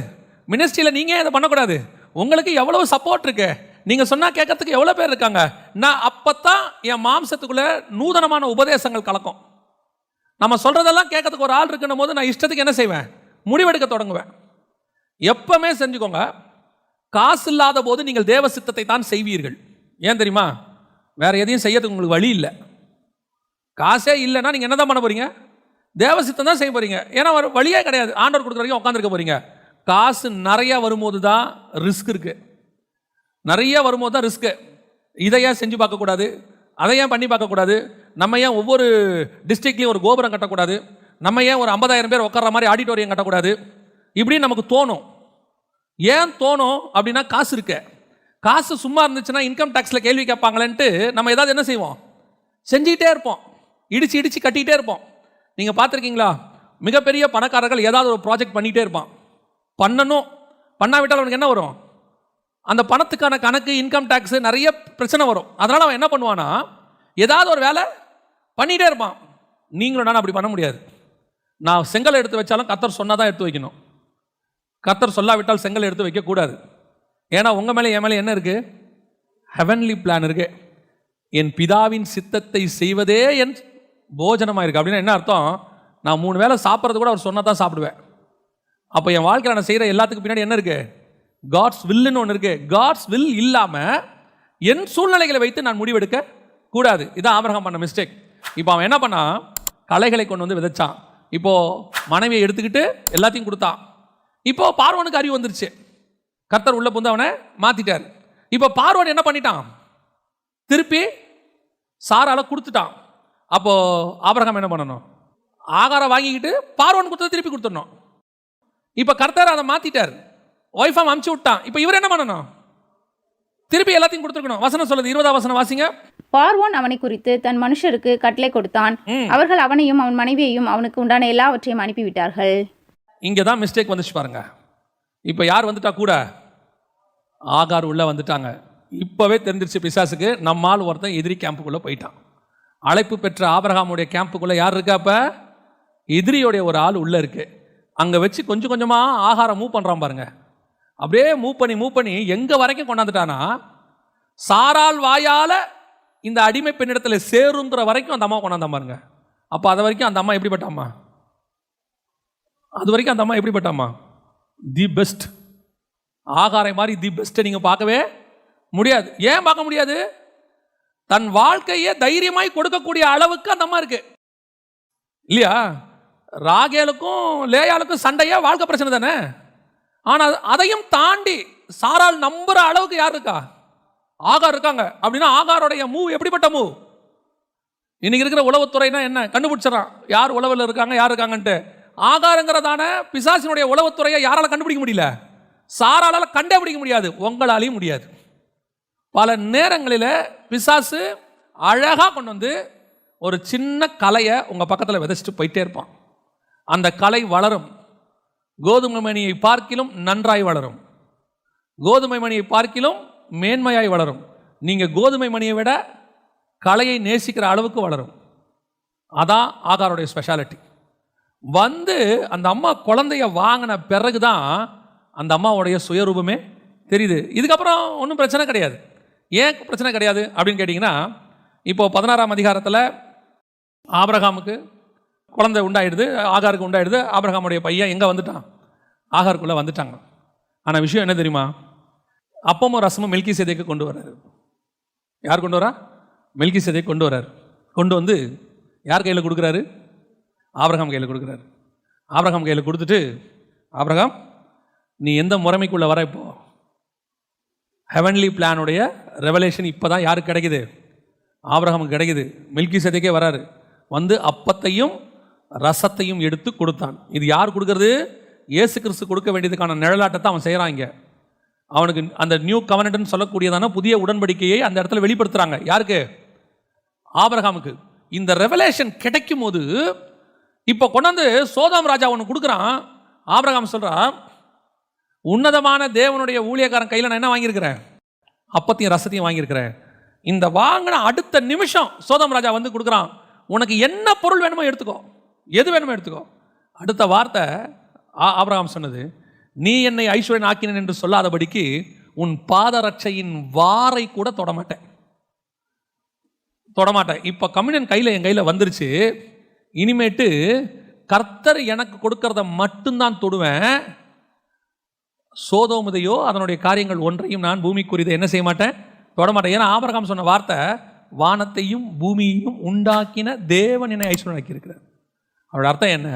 மினிஸ்ட்ரியில் நீங்கள் இதை பண்ணக்கூடாது? உங்களுக்கு எவ்வளவு சப்போர்ட் இருக்கு, நீங்கள் சொன்னால் கேட்கறதுக்கு எவ்வளோ பேர் இருக்காங்க. நான் அப்போத்தான் என் மாம்சத்துக்குள்ளே நூதனமான உபதேசங்கள் கலக்கும். நம்ம சொல்கிறதெல்லாம் கேட்கறதுக்கு ஒரு ஆள் இருக்குன்னும் போது நான் இஷ்டத்துக்கு என்ன செய்வேன்? முடிவெடுக்க தொடங்குவேன். எப்பவுமே செஞ்சுக்கோங்க, காசு இல்லாத போது நீங்கள் தேவ சித்தத்தை தான் செய்வீர்கள். ஏன் தெரியுமா? வேற எதையும் செய்யறதுக்கு உங்களுக்கு வழி இல்லை. காசே இல்லைன்னா நீங்கள் என்ன தான் பண்ண போறீங்க? தேவ சித்தம் தான் செய்ய போறீங்க. ஏன்னா ஒரு வழியே கிடையாது. ஆண்டவர் கொடுக்குற வரைக்கும் உட்காந்துருக்க போறீங்க. காசு நிறைய வரும்போது தான் ரிஸ்க் இருக்கு. நிறைய வரும்போது தான் ரிஸ்க்கு. இதை ஏன் செஞ்சு பார்க்கக்கூடாது? அதை ஏன் பண்ணி பார்க்கக்கூடாது? நம்ம ஏன் ஒவ்வொரு டிஸ்ட்ரிக்ட்லேயும் ஒரு கோபுரம் கட்டக்கூடாது? நம்ம ஏன் ஒரு 50,000 பேர் உட்கார்ற மாதிரி ஆடிட்டோரியம் கட்டக்கூடாது? இப்படின்னு நமக்கு தோணும். ஏன் தோணும் அப்படின்னா, காசு இருக்கு. காசு சும்மா இருந்துச்சுன்னா இன்கம் டேக்ஸில் கேள்வி கேட்பாங்களேன்ட்டு நம்ம ஏதாவது என்ன செய்வோம், செஞ்சுக்கிட்டே இருப்போம், இடிச்சு இடிச்சு கட்டிக்கிட்டே இருப்போம். நீங்கள் பார்த்துருக்கீங்களா, மிகப்பெரிய பணக்காரர்கள் ஏதாவது ஒரு ப்ராஜெக்ட் பண்ணிகிட்டே இருப்பான். பண்ணணும், பண்ணாவிட்டால் அவனுக்கு என்ன வரும், அந்த பணத்துக்கான கணக்கு, இன்கம் டேக்ஸு, நிறைய பிரச்சனை வரும். அதனால் அவன் என்ன பண்ணுவான்னா ஏதாவது ஒரு வேலை பண்ணிகிட்டே இருப்பான். நீங்களும் நான் அப்படி பண்ண முடியாது. நான் செங்கல் எடுத்து வச்சாலும் கர்த்தர் சொன்னால் தான் எடுத்து வைக்கணும். கர்த்தர் சொல்லாவிட்டால் செங்கல் எடுத்து வைக்கக்கூடாது. ஏன்னா உங்கள் மேலே என் மேலே என்ன இருக்குது, ஹெவன்லி பிளான் இருக்குது. என் பிதாவின் சித்தத்தை செய்வதே என் போஜனமாக இருக்குது. அப்படின்னா என்ன அர்த்தம், நான் 3 வேளை சாப்பிட்றது கூட அவர் சொன்னால் தான் சாப்பிடுவேன். அப்போ என் வாழ்க்கையில் நான் செய்கிற எல்லாத்துக்கு பின்னாடி என்ன இருக்குது, காட்ஸ் வில்லுன்னு ஒன்று இருக்குது. காட்ஸ் வில் இல்லாமல் என் சூழ்நிலைகளை வைத்து நான் முடிவெடுக்க கூடாது. இதான் ஆபிரகாம் பண்ண மிஸ்டேக். இப்போ அவன் என்ன பண்ணான், களைகளை கொண்டு வந்து விதைச்சான். இப்போது மனைவியை எடுத்துக்கிட்டு எல்லாத்தையும் கொடுத்தான். இப்போது பார்வோனுக்கு அறிவு வந்துருச்சு. கர்த்தர் உள்ள புந்து அவனை மாற்றிட்டார். இப்போ பார்வோன் என்ன பண்ணிட்டான், திருப்பி சாரால கொடுத்துட்டான். அப்போது ஆபிரகாம் என்ன பண்ணணும், ஆகாரம் வாங்கிக்கிட்டு பார்வோன் கொடுத்ததை திருப்பி கொடுத்துடணும். இப்போ கர்த்தர் அதை மாற்றிட்டார், ஒய்ஃபை அமுச்சு விட்டான். இப்போ இவர் என்ன பண்ணணும், திருப்பி எல்லாத்தையும் கொடுத்துருக்கணும். வசனம் சொல்லுது, 20ஆம் வசனம் வாசிங்க. பார்வோன் அவனை குறித்து தன் மனுஷருக்கு கட்டளை கொடுத்தான். அவர்கள் அவனையும் அவன் மனைவியையும் அவனுக்கு உண்டான எல்லாவற்றையும் அனுப்பிவிட்டார்கள். இங்கே தான் மிஸ்டேக் வந்துச்சு பாருங்க. இப்போ யார் வந்துட்டா கூட, ஆகார் உள்ள வந்துட்டாங்க. இப்போவே தெரிஞ்சிருச்சு பிசாசுக்கு, நம்மால் ஒருத்தன் எதிரி கேம்புக்குள்ளே போயிட்டான். அழைப்பு பெற்ற ஆபிரகாமுடைய கேம்புக்குள்ளே யார் இருக்கா, அப்போ எதிரியோடைய ஒரு ஆள் உள்ளே இருக்கு. அங்கே வச்சு கொஞ்சம் கொஞ்சமாக ஆகாரம் மூவ் பண்ணுறான் பாருங்க. அப்படியே மூவ் பண்ணி எங்கே வரைக்கும் கொண்டாந்துட்டானா, சாரால் வாயால் இந்த அடிமை பெண்ணிடத்தில் சேருங்கிற வரைக்கும் அந்த அம்மா கொண்டாந்தான் பாருங்க. அப்போ அது வரைக்கும் அந்த அம்மா எப்படிப்பட்டாம்மா, அது வரைக்கும் அந்த அம்மா எப்படிப்பட்டாம்மா, தி பெஸ்ட். ஆகாரை மாதிரி தி பெஸ்ட்டை நீங்கள் பார்க்கவே முடியாது. ஏன் பார்க்க முடியாது, தன் வாழ்க்கையை தைரியமாய் கொடுக்கக்கூடிய அளவுக்கு அந்த அம்மா இருக்கு இல்லையா. ராகேலுக்கும் லேயாளுக்கும் சண்டையா, வாழ்க்கை பிரச்சனை தானே. ஆனால் அதையும் தாண்டி சாரால் நம்புற அளவுக்கு யார் இருக்கா, ஆகார் இருக்காங்க. அப்படின்னா ஆகாரோடைய மூவ் எப்படிப்பட்ட மூவ். இன்னைக்கு இருக்கிற உளவுத்துறைனா என்ன, கண்டுபிடிச்சிடறான் யார் உளவில் இருக்காங்க, யார் இருக்காங்கன்ட்டு. ஆகாரங்கிறதான பிசாசினுடைய உளவுத்துறையை யாரால கண்டுபிடிக்க முடியல, சாரால கண்டுபிடிக்க முடியாது, உங்களாலையும் முடியாது. பல நேரங்களில் பிசாசு அழகாக கொண்டு வந்து ஒரு சின்ன கலையை உங்கள் பக்கத்தில் விதைச்சிட்டு போயிட்டே இருப்பான். அந்த கலை வளரும், கோதுமை மணியை பார்க்கிலும் நன்றாய் வளரும், கோதுமை மணியை பார்க்கிலும் மேன்மையாய் வளரும். நீங்கள் கோதுமை மணியை விட கலையை நேசிக்கிற அளவுக்கு வளரும். அதான் ஆகாரோடைய ஸ்பெஷாலிட்டி. வந்து அந்த அம்மா குழந்தைய வாங்கின பிறகு தான் அந்த அம்மாவுடைய சுயரூபமே தெரியுது. இதுக்கப்புறம் ஒன்றும் பிரச்சனை கிடையாது. ஏன் பிரச்சனை கிடையாது அப்படின்னு கேட்டிங்கன்னா, இப்போது 16ஆம் அதிகாரத்தில் ஆபிரகாமுக்கு குழந்தை உண்டாயிடுது, ஆகாருக்கு உண்டாயிடுது. ஆபிரகாமுடைய பையன் எங்கே வந்துட்டான், ஆகாருக்குள்ளே வந்துட்டாங்க. ஆனால் விஷயம் என்ன தெரியுமா, அப்பமும் ரசமும் மெல்கிசேதேக்கு கொண்டு வர்றாரு. யார் கொண்டு வரா, மெல்கிசேதேக்கு கொண்டு வர்றாரு. கொண்டு வந்து யார் கையில் கொடுக்குறாரு, ஆபிரகாம் கையில் கொடுக்குறாரு. ஆபிரகாம் கையில் கொடுத்துட்டு, ஆபிரகாம் நீ எந்த முறைமைக்குள்ளே வர, இப்போ ஹெவன்லி பிளானுடைய ரெவலேஷன் இப்போ தான் யாருக்கு கிடைக்குது, ஆபிரகாமுக்கு கிடைக்குது. மெல்கிசேதேக்கே வராரு. வந்து அப்பத்தையும் ரசத்தையும் எடுத்து கொடுத்தான். இது யார் கொடுக்கறது, இயேசு கிறிஸ்து கொடுக்க வேண்டியதுக்கான நிழலாட்டத்தை அவன் செய்கிறான். இங்கே அவனுக்கு அந்த நியூ கவனன்ட்னு சொல்லக்கூடியதான புதிய உடன்படிக்கையை அந்த இடத்துல வெளிப்படுத்துகிறாங்க. யாருக்கு, ஆபிரகாமுக்கு. இந்த ரெவலேஷன் கிடைக்கும் போது இப்போ கொண்டாந்து சோதோம் ராஜா ஒன்று கொடுக்குறான். ஆபிரகாம் சொல்கிறான், உன்னதமான தேவனுடைய ஊழியக்காரன் கையில் நான் என்ன வாங்கியிருக்கிறேன், அப்பத்தையும் ரசத்தையும் வாங்கியிருக்கிறேன். இந்த வாங்கின அடுத்த நிமிஷம் சோதோம் ராஜா வந்து கொடுக்குறான், உனக்கு என்ன பொருள் வேணுமோ எடுத்துக்கோ, எது வேணுமோ எடுத்துக்கோ. அடுத்த வார்த்தை ஆபிரகாம் சொன்னது, நீ என்னை ஐஸ்வர்யன் ஆக்கினேன் என்று சொல்லாதபடிக்கு உன் பாதரட்சையின் வாரை கூட தொடமாட்டேன். இப்போ கம்யூனியன் கையில் என் கையில் வந்துருச்சு. இனிமேட்டு கர்த்தர் எனக்கு கொடுக்கறத மட்டும்தான் தொடுவேன். சோதோமுதையோ அதனுடைய காரியங்கள் ஒன்றையும் நான் பூமிக்குரியதை என்ன செய்ய மாட்டேன், தொடமாட்டேன். ஏன்னா ஆபிரகாம் சொன்ன வார்த்தை, வானத்தையும் பூமியையும் உண்டாக்கின தேவன் என்னை ஐஸ்வர்யனாக்கி இருக்கிறார். அவரோட அர்த்தம் என்ன,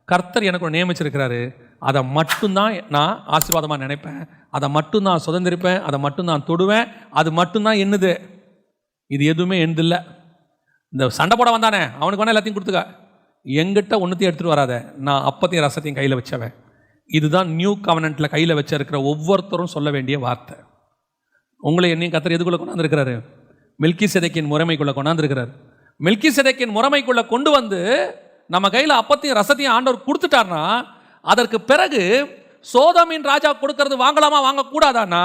கர்த்தர் எனக்கு நியமிச்சிருக்கிறாரு, அதை மட்டும்தான் நான் ஆசீர்வாதமாக நினைப்பேன், அதை மட்டும்தான் சுதந்திரிப்பேன், அதை மட்டும்தான் தொடுவேன், அது மட்டும்தான் என்னது, இது எதுவுமே என்னதில்லை. இந்த சண்டை போட வந்தானே அவனுக்கு வேணா எல்லாத்தையும் கொடுத்துக்க, எங்கிட்ட ஒன்றுத்தையும் எடுத்துகிட்டு வராத, நான் அப்பத்தையும் ரசத்தையும் கையில் வச்சவன். இதுதான் நியூ கவனன்ட்டில் கையில் வச்சிருக்கிற ஒவ்வொருத்தரும் சொல்ல வேண்டிய வார்த்தை. உங்களை என்னையும் கர்த்தர் எதுக்குள்ள கொண்டாந்துருக்கிறாரு? மெல்கிசேதேக்கின் முறைமைக்குள்ள கொண்டாந்துருக்கிறார். மெல்கிசேதேக்கின் முறைமைக்குள்ள கொண்டு வந்து நம்ம கையில் அப்பத்தையும் ரசத்தையும் ஆண்டவர் கொடுத்துட்டார்னா, அதற்கு பிறகு சோதோமின் ராஜா கொடுக்கறது வாங்கலாமா வாங்கக்கூடாதான்னா,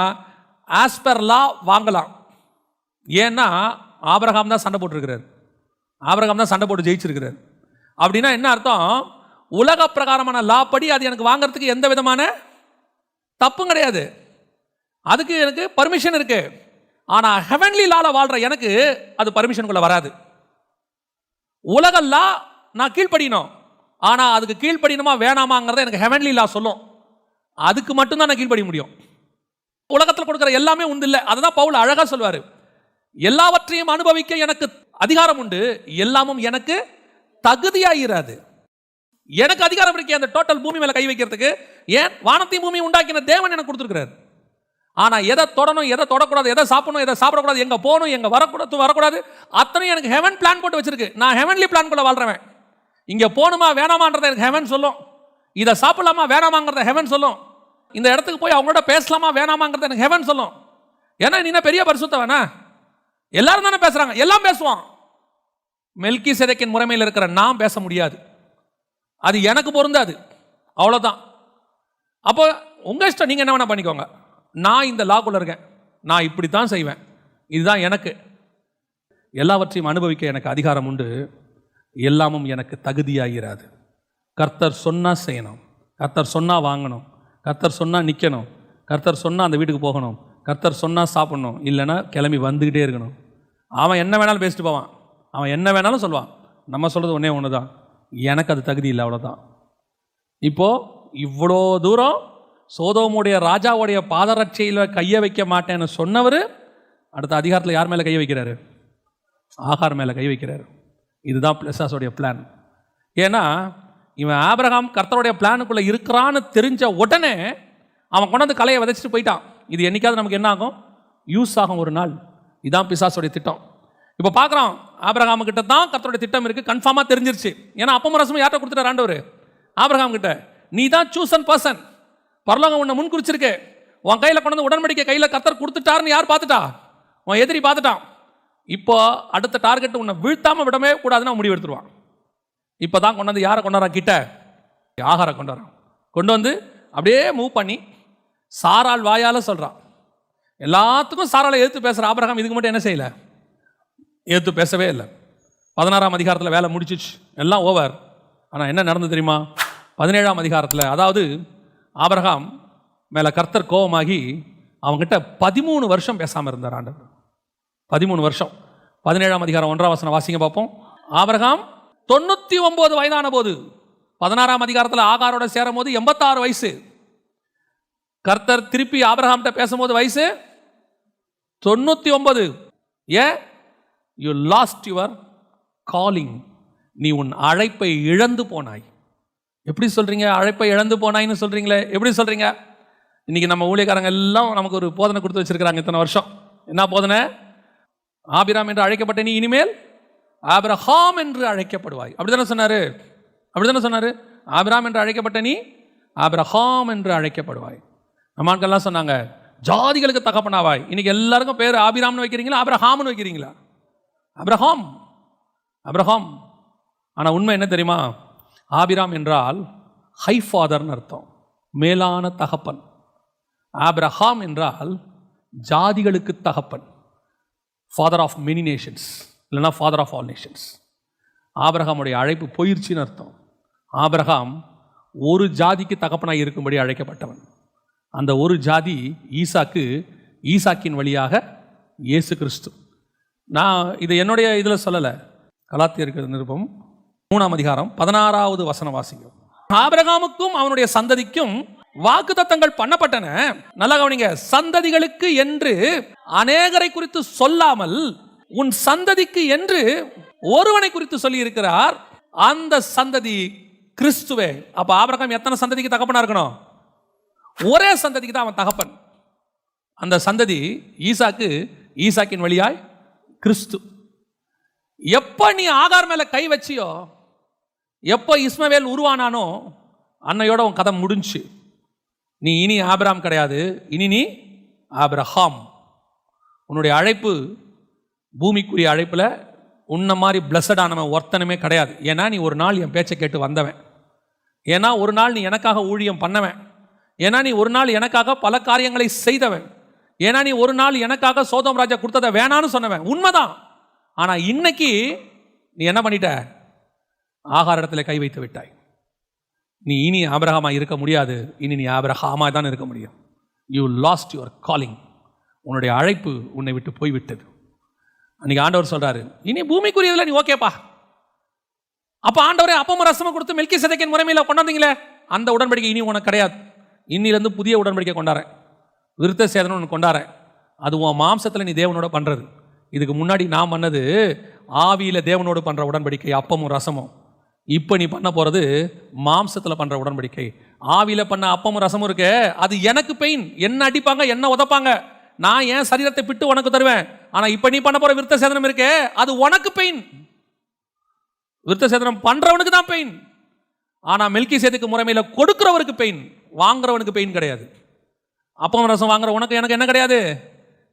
ஆஸ் பர் லா வாங்கலாம். ஏன்னா ஆபிரகாம் தான் சண்டை போட்டுருக்கிறார், ஆபிரகாம் தான் சண்டை போட்டு ஜெயிச்சிருக்கிறார். அப்படின்னா என்ன அர்த்தம்? உலக பிரகாரமான லா படி அது எனக்கு வாங்கறதுக்கு எந்த விதமான தப்பும் கிடையாது, அதுக்கு எனக்கு பர்மிஷன் இருக்கு. ஆனால் ஹெவன்லி லால வாழ்ற எனக்கு அது பர்மிஷனுக்குள்ள வராது. உலக லா நான் கீழ்ப்படியணும், ஆனால் அதுக்கு கீழ்ப்படியணுமா வேணாமாங்கிறத எனக்கு ஹெவன்லி லா சொல்லும். அதுக்கு மட்டும்தான் நான் கீழ்ப்படிய முடியும். உலகத்தில் கொடுக்குற எல்லாமே உண்டு இல்லை. அதுதான் பவுல் அழகா சொல்வார், எல்லாவற்றையும் அனுபவிக்க எனக்கு அதிகாரம் உண்டு, எல்லாமும் எனக்கு தகுதியாயிராது. எனக்கு அதிகாரம் இருக்கு அந்த டோட்டல் பூமி மேல கை வைக்கிறதுக்கு. ஏன்? வானத்தையும் பூமி உண்டாக்கின தேவன் எனக்கு கொடுத்துருக்கிறார். ஆனா எதை தொடணும், எதை தொடக்கூடாது, எதை சாப்பிடணும், எதை சாப்பிடக்கூடாது, எங்க போகணும், எங்க வரக்கூடாது, அத்தனையும் எனக்கு ஹெவன் பிளான் போட்டு வச்சிருக்கு. நான் ஹெவன்லி பிளான் குள்ள வாழ்றேன். இங்க போகணுமா வேணாமான்றதை எனக்கு ஹெவன் சொல்லும், இதை சாப்பிடலாமா வேணாமாங்கிறத ஹெவன் சொல்லும், இந்த இடத்துக்கு போய் அவங்களோட பேசலாமா வேணாமாங்கிறத எனக்கு ஹெவன் சொல்லும். ஏன்னா நீ பெரிய பரிசுத்தவனா? எல்லாரும் தானே பேசுறாங்க, எல்லாம் பேசுவான். மெல்கிசேதேக்கின் முறைமையில் இருக்கிற நான் பேச முடியாது, அது எனக்கு பொருந்தாது, அவ்வளோதான். அப்போ உங்க இஷ்டம், நீங்க என்ன வேணா பண்ணிக்கோங்க. நான் இந்த லாக்குள்ள இருக்கேன், நான் இப்படித்தான் செய்வேன், இதுதான் எனக்கு. எல்லாவற்றையும் அனுபவிக்க எனக்கு அதிகாரம் உண்டு, எல்லாமும் எனக்கு தகுதியாகிறாது. கர்த்தர் சொன்னா செய்யணும், கர்த்தர் சொன்னா வாங்கணும், கர்த்தர் சொன்னா நிற்கணும், கர்த்தர் சொன்னா அந்த வீட்டுக்கு போகணும், கர்த்தர் சொன்னா சாப்பிடணும், இல்லைன்னா கிளம்பி வந்துக்கிட்டே இருக்கணும். அவன் என்ன வேணாலும் பேசிட்டு போவான், அவன் என்ன வேணாலும் சொல்லுவான், நம்ம சொல்றது ஒன்றே ஒன்று தான், எனக்கு அது தகுதி இல்லை, அவ்வளோதான். இப்போ இவ்வளோ தூரம் சோதோமுடைய ராஜாவுடைய பாதரட்சையில் கையை வைக்க மாட்டேன்னு சொன்னவர் அடுத்த அதிகாரத்தில் யார் மேலே கை வைக்கிறாரு? ஆகார் மேலே கை வைக்கிறாரு. இதுதான் பிசாசுடைய பிளான். ஏன்னா இவன் ஆபிரகாம் கர்த்தருடைய பிளானுக்குள்ளே இருக்கிறான்னு தெரிஞ்ச உடனே அவன் கொண்டாந்து கலையை விதைச்சிட்டு போயிட்டான். இது என்னைக்காவது நமக்கு என்ன ஆகும்? யூஸ் ஆகும் ஒரு நாள். இதுதான் பிசாசுடைய திட்டம். இப்போ பார்க்குறோம், ஆபிரகாம் கிட்ட தான் கர்த்தருடைய திட்டம் இருக்குது, கன்ஃபார்மாக தெரிஞ்சிருச்சு. ஏன்னா அப்பமும் ரசமும் யார்கிட்ட கொடுத்துட்டார் ஆண்டவர்? ஆபிரகாம் கிட்ட. நீ தான் சூசன் பர்சன், பரலோகம் உன்னை முன் குறிச்சிருக்கு, உன் கையில் கொண்டு வந்து உடன்படிக்கை கையில் கர்த்தர் கொடுத்துட்டாருன்னு யார் பார்த்துட்டா? உன் எதிரி பார்த்துட்டான். இப்போ அடுத்த டார்கெட் உன்னை வீழ்த்தாமல் விடவே கூடாதுன்னு முடிவு எடுத்துருவான். இப்போ தான் கொண்டு வந்து யாரை கொண்டாடுறான் கிட்ட? ஆகாரை கொண்டாடுறான். கொண்டு வந்து அப்படியே மூவ் பண்ணி சாராள் வாயால் சொல்கிறான். எல்லாத்துக்கும் சாராளை எதிர்த்து பேசுகிற ஆபிரகாம் இதுக்கு மட்டும் என்ன செய்யலை? எதிர்த்து பேசவே இல்லை. 16ஆம் அதிகாரத்தில் வேலை முடிச்சிச்சு, எல்லாம் ஓவர். ஆனால் என்ன நடந்து தெரியுமா? 17ஆம் அதிகாரத்தில், அதாவது ஆபிரகாம் மேலே கர்த்தர் கோபமாகி அவங்ககிட்ட 13 வருஷம் பேசாமல் இருந்தார் ஆண்டவர். 13 வருஷம். 17ஆம் அதிகாரம் 1ஆம் வசனம் வாசிங்க பார்ப்போம். ஆபிரகாம் 99 வயதான போது, 16ஆம் அதிகாரத்தில் ஆகாரோட சேரும் போது 86 வயசு. கர்த்தர் திருப்பி ஆபிரகாம்கிட்ட பேசும்போது வயசு 99. ஏன்? You last your calling. நீ உன் அழைப்பை இழந்து போனாய். எப்படி சொல்றீங்க? அழைப்பை இழந்து போனாய்ன்னு சொல்றீங்களே, எப்படி சொல்றீங்க? இன்னைக்கு நம்ம ஊழியக்காரங்க எல்லாம் நமக்கு ஒரு போதனை கொடுத்து வச்சிருக்கிறாங்க இத்தனை வருஷம். என்ன போதனை? ஆபிராம் என்று அழைக்கப்பட்ட நீ இனிமேல் ஆபிரகாம் என்று அழைக்கப்படுவாய். அப்படித்தானே சொன்னாரு? அப்படித்தானே சொன்னாரு? ஆபிராம் என்று அழைக்கப்பட்ட நீ ஆபிரகாம் என்று அழைக்கப்படுவாய். நம்மாட்கள்லாம் சொன்னாங்க ஜாதிகளுக்கு தகப்பனாவாய். இன்னைக்கு எல்லாருக்கும் பேர் ஆபிராம்னு வைக்கிறீங்களா, ஆபிரகாம்னு வைக்கிறீங்களா? Abraham, Abraham. ஆனால் உண்மை என்ன தெரியுமா? ஆபிராம் என்றால் ஹை ஃபாதர்னு அர்த்தம், மேலான தகப்பன். ஆபிரஹாம் என்றால் ஜாதிகளுக்கு தகப்பன், ஃபாதர் ஆஃப் மெனி நேஷன்ஸ், இல்லைன்னா ஃபாதர் ஆஃப் ஆல் நேஷன்ஸ். ஆபிரகாமுடைய அழைப்பு போயிடுச்சின்னு அர்த்தம். ஆபிரகாம் ஒரு ஜாதிக்கு தகப்பனாக இருக்கும்படி அழைக்கப்பட்டவன். அந்த ஒரு ஜாதி ஈசாக்கு, ஈசாக்கின் வழியாக இயேசு கிறிஸ்து. நான் இதை என்னுடைய இதில் சொல்லலை, கலாத்தியருக்கு நிருபம் 3ஆம் அதிகாரம் 16வது வசனம் வாசிக்கும். ஆபிரகாமுக்கும் அவனுடைய சந்ததிக்கும் வாக்குத்தத்தங்கள் பண்ணப்பட்டன. நல்லா கவனிங்க, சந்ததிகளுக்கு என்று அநேகரை குறித்து சொல்லாமல் உன் சந்ததிக்கு என்று ஒருவனை குறித்து சொல்லி இருக்கிறார், அந்த சந்ததி கிறிஸ்துவே. அப்ப ஆபிரகாம் எத்தனை சந்ததிக்கு தகப்பனா இருக்கணும்? ஒரே சந்ததிக்கு தான் அவன் தகப்பன். அந்த சந்ததி ஈசாக்கு, ஈசாக்கின் வழியாய் கிறிஸ்து. எப்ப நீ ஆகார் மேல கை வச்சியோ, எப்போ இஸ்மவேல் உருவானானோ, அன்னையோட உன் கதை முடிஞ்சு. நீ இனி ஆபிராம் கிடையாது, இனி நீ ஆபிரகாம். உன்னுடைய அழைப்பு பூமிக்குரிய அழைப்பில் உன்ன மாதிரி பிளஸடானவன் ஒருத்தனுமே கிடையாது. ஏன்னா நீ ஒரு நாள் என் பேச்சை கேட்டு வந்தவன். ஏன்னா ஒரு நாள் நீ எனக்காக ஊழியம் பண்ணவன். ஏன்னா நீ ஒரு நாள் எனக்காக பல காரியங்களை செய்தவன். ஏன்னா நீ ஒரு நாள் எனக்காக சோதோம் ராஜா கொடுத்ததை வேணான்னு சொன்னவன். உண்மைதான். ஆனால் இன்னைக்கு நீ என்ன பண்ணிட்ட? ஆகார இடத்துல கை வைத்து விட்டாய். நீ இனி ஆபிரகாமா இருக்க முடியாது. இனி நீ ஆபிரகாமா தான் இருக்க முடியும். You last your calling. உன்னுடைய அழைப்பு உன்னை விட்டு போய்விட்டது. அன்னைக்கு ஆண்டவர் சொல்றாரு, இனி பூமிக்குரியதில் நீ ஓகேப்பா. அப்போ ஆண்டவரே அப்பமும் ரசமும் கொடுத்து மெல்கிசேதேக்கின் முறைமையில் கொண்டாந்தீங்களே, அந்த உடன்படிக்கை இனி உனக்கு கிடையாது. இன்னிலேருந்து புதிய உடன்படிக்கை கொண்டாடுறேன், விருத்த சேதனம் ஒன்று கொண்டாடுறேன். அது உன் மாம்சத்தில் நீ தேவனோட பண்ணுறது. இதுக்கு முன்னாடி நான் பண்ணது ஆவியில் தேவனோடு பண்ணுற உடன்படிக்கை, அப்பமும் ரசமும். இப்போ நீ பண்ண போகிறது மாம்சத்தில் பண்ணுற உடன்படிக்கை. ஆவியில் பண்ண அப்பமும் ரசமும் இருக்கு, அது எனக்கு பெயின். என்ன அடிப்பாங்க, என்ன உதப்பாங்க, நான் என் சரீரத்தை பிட்டு உனக்கு தருவேன். ஆனால் இப்போ நீ பண்ண போகிற விருத்த சேதனம் இருக்கே, அது உனக்கு பெயின். விருத்த சேதனம் பண்ணுறவனுக்கு தான் பெயின். ஆனால் மெல்கிசேதேக்கு முறைமையில் கொடுக்குறவருக்கு பெயின், வாங்குறவனுக்கு பெயின் கிடையாது. அப்பம் ரசம் வாங்குற உனக்கு எனக்கு என்ன கிடையாது,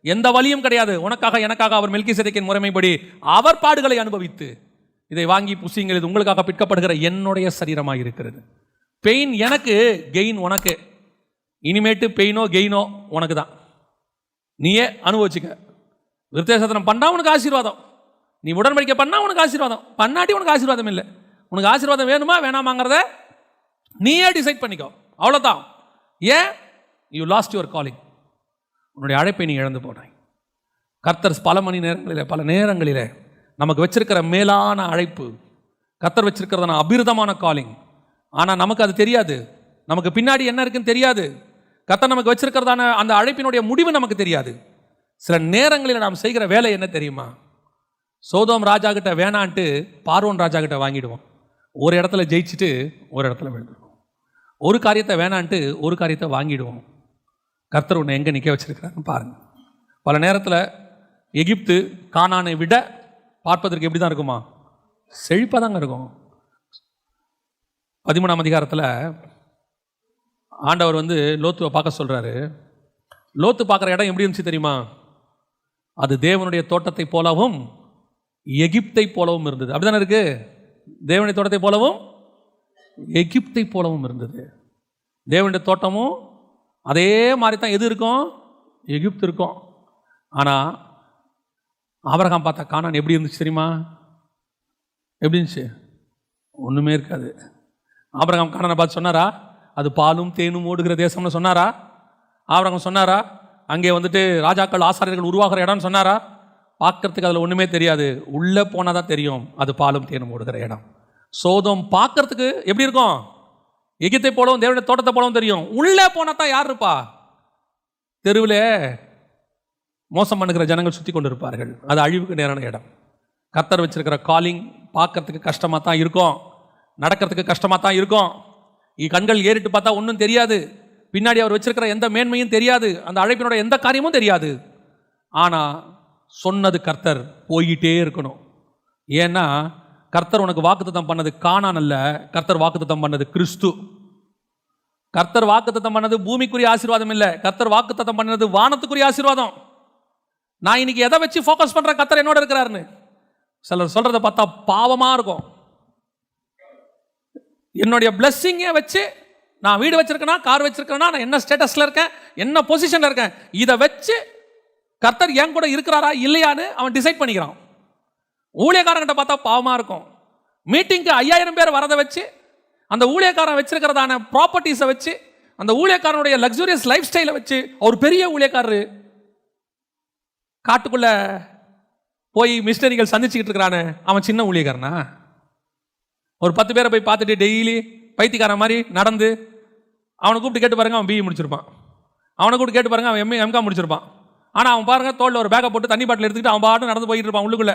எந்த வலியும் கிடையாது. உனக்காக எனக்காக அவர் மெல்கிசேதேக்கின் முறைமைப்படி அவர் பாடுகளை அனுபவித்து இதை வாங்கி புசியுங்கள், இது உங்களுக்காக பிற்கப்படுகிற என்னுடைய சரீரமாக இருக்கிறது. பெயின் எனக்கு, கெயின் உனக்கு. இனிமேட்டு பெயினோ கெயினோ உனக்கு தான், நீயே அனுபவிச்சுக்க. விருத்த சேதனம் பண்ணா உனக்கு ஆசீர்வாதம், நீ உடன்படிக்கை பண்ணா உனக்கு ஆசீர்வாதம், பண்ணாட்டி உனக்கு ஆசீர்வாதம் இல்லை. உனக்கு ஆசீர்வாதம் வேணுமா வேணாமாங்கிறத நீயே டிசைட் பண்ணிக்கோ, அவ்வளோதான். ஏன்? You last your calling. உன்னுடைய அழைப்பை நீ இழந்து போனாய். கர்த்தர் பல நேரங்களில் நமக்கு வச்சிருக்கிற மேலான அழைப்பு, கர்த்தர் வச்சிருக்கிறதான அபிர்தமான காலிங். ஆனால் நமக்கு அது தெரியாது, நமக்கு பின்னாடி என்ன இருக்குன்னு தெரியாது. கர்த்தர் நமக்கு வச்சிருக்கிறதான அந்த அழைப்பினுடைய முடிவு நமக்கு தெரியாது. சில நேரங்களில் நாம் செய்கிற வேலை என்ன தெரியுமா? சோதோம் ராஜா கிட்ட வேணான்ட்டு பார்வோன் ராஜா கிட்ட வாங்கிடுவோம். ஒரு இடத்துல ஜெயிச்சுட்டு ஒரு இடத்துல விழுந்துடுவோம். ஒரு காரியத்தை வேணான்ட்டு ஒரு காரியத்தை வாங்கிடுவோம். கர்த்தர் உன்னை எங்கே நிற்க வச்சிருக்கிறாருன்னு பாருங்க. பல நேரத்தில் எகிப்து கானானை விட பார்ப்பதற்கு எப்படி தான் இருக்குமா? செழிப்பாக தாங்க இருக்கும். 13ஆம் அதிகாரத்தில் ஆண்டவர் லோத்துவை பார்க்க சொல்கிறாரு. லோத்து பார்க்குற இடம் எப்படி இருந்துச்சு தெரியுமா? அது தேவனுடைய தோட்டத்தை போலவும் எகிப்தை போலவும் இருந்தது. அப்படிதானே இருக்கு? தேவனுடைய தோட்டத்தை போலவும் எகிப்தை போலவும் இருந்தது. தேவனுடைய தோட்டமும் அதே மாதிரி தான் எது இருக்கும்? எகிப்து இருக்கும். ஆனால் ஆபிரகாம் பார்த்தா கானான் எப்படி இருந்துச்சு தெரியுமா? எப்படி இருந்துச்சு? ஒன்றுமே இருக்காது. ஆபிரகாம் கானானை பார்த்து சொன்னாரா அது பாலும் தேனும் ஓடுகிற தேசம்னு சொன்னாரா? ஆபிரகாம் சொன்னாரா அங்கே ராஜாக்கள் ஆசாரியர்கள் உருவாகிற இடம்னு சொன்னாரா? பார்க்கறதுக்கு அதில் ஒன்றுமே தெரியாது. உள்ளே போனால் தான் தெரியும் அது பாலும் தேனும் ஓடுகிற இடம். சோதோம் பார்க்கறதுக்கு எப்படி இருக்கும்? எகிப்தை போலவும் தேவனுடைய தோட்டத்தை போலவும் தெரியும். உள்ளே போனால் தான் யார் இருப்பா? தெருவில் மோசம் பண்ணுகிற ஜனங்கள் சுற்றி கொண்டு இருப்பார்கள். அது அழிவுக்கு நேரான இடம். கர்த்தர் வச்சிருக்கிற காலிங் பார்க்கறதுக்கு கஷ்டமாக தான் இருக்கும், நடக்கிறதுக்கு கஷ்டமாக தான் இருக்கும். கண்கள் ஏறிட்டு பார்த்தா ஒன்றும் தெரியாது, பின்னாடி அவர் வச்சிருக்கிற எந்த மேன்மையும் தெரியாது, அந்த அழைப்பினோட எந்த காரியமும் தெரியாது. ஆனால் சொன்னது கர்த்தர் போயிட்டே இருக்கணும். ஏன்னா கர்த்தர் உனக்கு வாக்குத்தத்தம் பண்ணது கானான் அல்ல, கர்த்தர் வாக்குத்தத்தம் பண்ணது கிறிஸ்து. கர்த்தர் வாக்குத்தத்தம் பண்ணது பூமிக்குரிய ஆசீர்வாதம் இல்லை, கர்த்தர் வாக்குத்தத்தம் பண்ணது வானத்துக்குரிய ஆசீர்வாதம். நான் இன்னைக்கு எதை வச்சு ஃபோக்கஸ் பண்றேன்? கர்த்தர் என்னோட இருக்கிறாருன்னு. சிலர் சொல்றதை பார்த்தா பாவமா இருக்கும். என்னுடைய பிளஸ்ஸிங்கை வச்சு நான் வீடு வச்சிருக்கேனா, கார் வச்சிருக்கேனா, நான் என்ன ஸ்டேட்டஸ்ல இருக்கேன், என்ன பொசிஷன்ல இருக்கேன், இதை வச்சு கர்த்தர் என் கூட இருக்கிறாரா இல்லையான்னு அவன் டிசைட் பண்ணிக்கிறான். ஊழியக்காரங்கிட்ட பார்த்தா பாவமா இருக்கும். மீட்டிங்க்கு 5000 பேர் வரதை வச்சு, அந்த ஊழியக்காரன் வச்சிருக்கிறதான ப்ராப்பர்ட்டிஸை வச்சு, அந்த ஊழியக்காரனுடைய லக்ஸூரியஸ் லைஃப் ஸ்டைலை வச்சு, ஒரு பெரிய ஊழியக்காரரு காட்டுக்குள்ள போய் மிஷனரிகள் சந்திச்சுக்கிட்டு இருக்கிறானே அவன் சின்ன ஊழியக்காரனா? ஒரு 10 பேரை போய் பார்த்துட்டு டெய்லி பைத்தியக்காரன் மாதிரி நடந்து, அவனை கூப்பிட்டு கேட்டு பாருங்க அவன் பிஇ முடிச்சிருப்பான், அவனை கூப்பிட்டு கேட்டு பாருங்க அவன் எம்காம் முடிச்சிருப்பான். ஆனால் அவன் பாருங்க தோளில் ஒரு பேக்கை போட்டு தண்ணி பாட்டில் எடுத்துக்கிட்டு அவன் பாட்டு நடந்து போயிட்டு இருப்பான் உள்ளுக்குள்ள.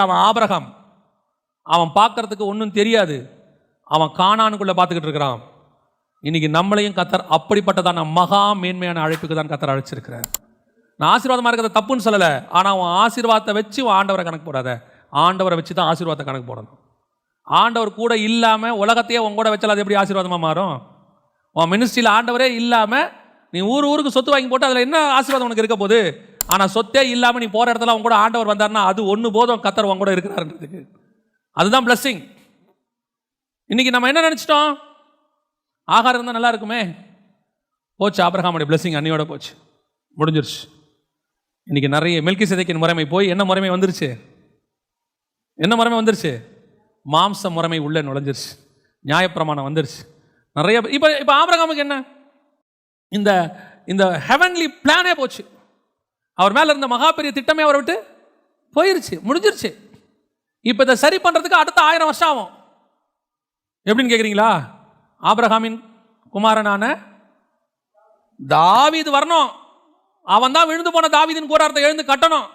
அவன் ஆபிரகாம், அவன் பார்க்கறதுக்கு ஒன்றும் தெரியாது, அவன் கானானுக்குள்ள பார்த்துக்கிட்டு இருக்கிறான். இன்னைக்கு நம்மளையும் கர்த்தர் அப்படிப்பட்டதான மகா மேன்மையான அழைப்புக்கு தான் கர்த்தர் அழைச்சிருக்கிறார். நான் ஆசீர்வாதமாக இருக்கிறத தப்புன்னு சொல்லலை, ஆனால் அவன் ஆசீர்வாதத்தை வச்சு ஆண்டவரை கணக்கு போடாத, ஆண்டவரை வச்சு தான் ஆசீர்வாதத்தை கணக்கு போடணும். ஆண்டவர் கூட இல்லாமல் உலகத்தையே உன் கூட வச்சால் அது எப்படி ஆசீர்வாதமாக மாறும்? உன் மினிஸ்ட்ரியில் ஆண்டவரே இல்லாமல் நீ ஊருக்கு சொத்து வாங்கி போட்டு அதில் என்ன ஆசீர்வாதம் உனக்கு இருக்க போகுது? ஆனால் சொத்தே இல்லாமல் நீ போகிற இடத்துல அவங்க கூட ஆண்டவர் வந்தார்னா அது ஒன்று போதும் கர்த்தர் அவங்க கூட இருக்கிறாருன்றதுக்கு. அதுதான் பிளஸ்ஸிங். இன்னைக்கு நம்ம என்ன நினச்சிட்டோம்? ஆகாரம் இருந்தால் நல்லா இருக்குமே, போச்சு. ஆபிரகாமுடைய பிளஸ்ஸிங் அன்னையோட போச்சு, முடிஞ்சிருச்சு. இன்னைக்கு நிறைய மெல்கிசேதேக்கின் முறைமை போய் என்ன முறைமை வந்துருச்சு? என்ன முறைமை வந்துருச்சு? மாம்ச முறைமை உள்ள நுழைஞ்சிருச்சு, நியாயப்பிரமாணம் வந்துருச்சு. நிறைய இப்போ ஆபிரகாமுக்கு என்ன, இந்த இந்த ஹெவன்லி பிளானே போச்சு. அவர் மேலே இருந்த மகா பெரிய திட்டமே அவரை விட்டு போயிருச்சு, முடிஞ்சிருச்சு. இப்போ இதை சரி பண்ணுறதுக்கு அடுத்த 1000 வருஷம் ஆகும். எப்படின்னு கேட்குறீங்களா? ஆபிரகாமின் குமாரனான தாவீது வரணும். அவன் தான் விழுந்து போன தாவீதின் கூடாரத்தை எழுந்து கட்டணும்.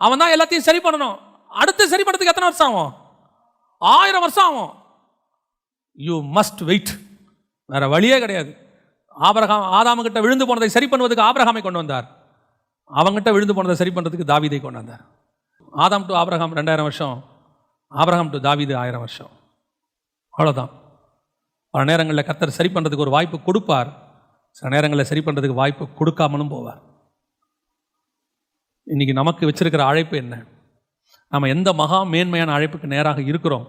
அவன் தான் எல்லாத்தையும் சரி பண்ணணும். அடுத்து சரி பண்ணுறதுக்கு எத்தனை வருஷம் ஆகும்? 1000 வருஷம் ஆகும். You must wait. வேற வழியே கிடையாது. ஆதாமுகிட்ட விழுந்து போனதை சரி பண்ணுவதற்கு ஆபிரகாமை கொண்டு வந்தார். அவங்ககிட்ட விழுந்து போனதை சரி பண்ணுறதுக்கு தாவீதை கொண்டு வந்தார். ஆதாம் டு ஆபிரகாம் 2000 வருஷம், ஆபிரகாம் டு தாவீது 1000 வருஷம். அவ்வளோதான். பல நேரங்களில் கர்த்தர் சரி பண்ணுறதுக்கு ஒரு வாய்ப்பு கொடுப்பார், சில நேரங்களில் சரி பண்ணுறதுக்கு வாய்ப்பு கொடுக்காமலும் போவார். இன்னைக்கு நமக்கு வச்சிருக்கிற அழைப்பு என்ன? நம்ம எந்த மகா மேன்மையான அழைப்புக்கு நேராக இருக்கிறோம்?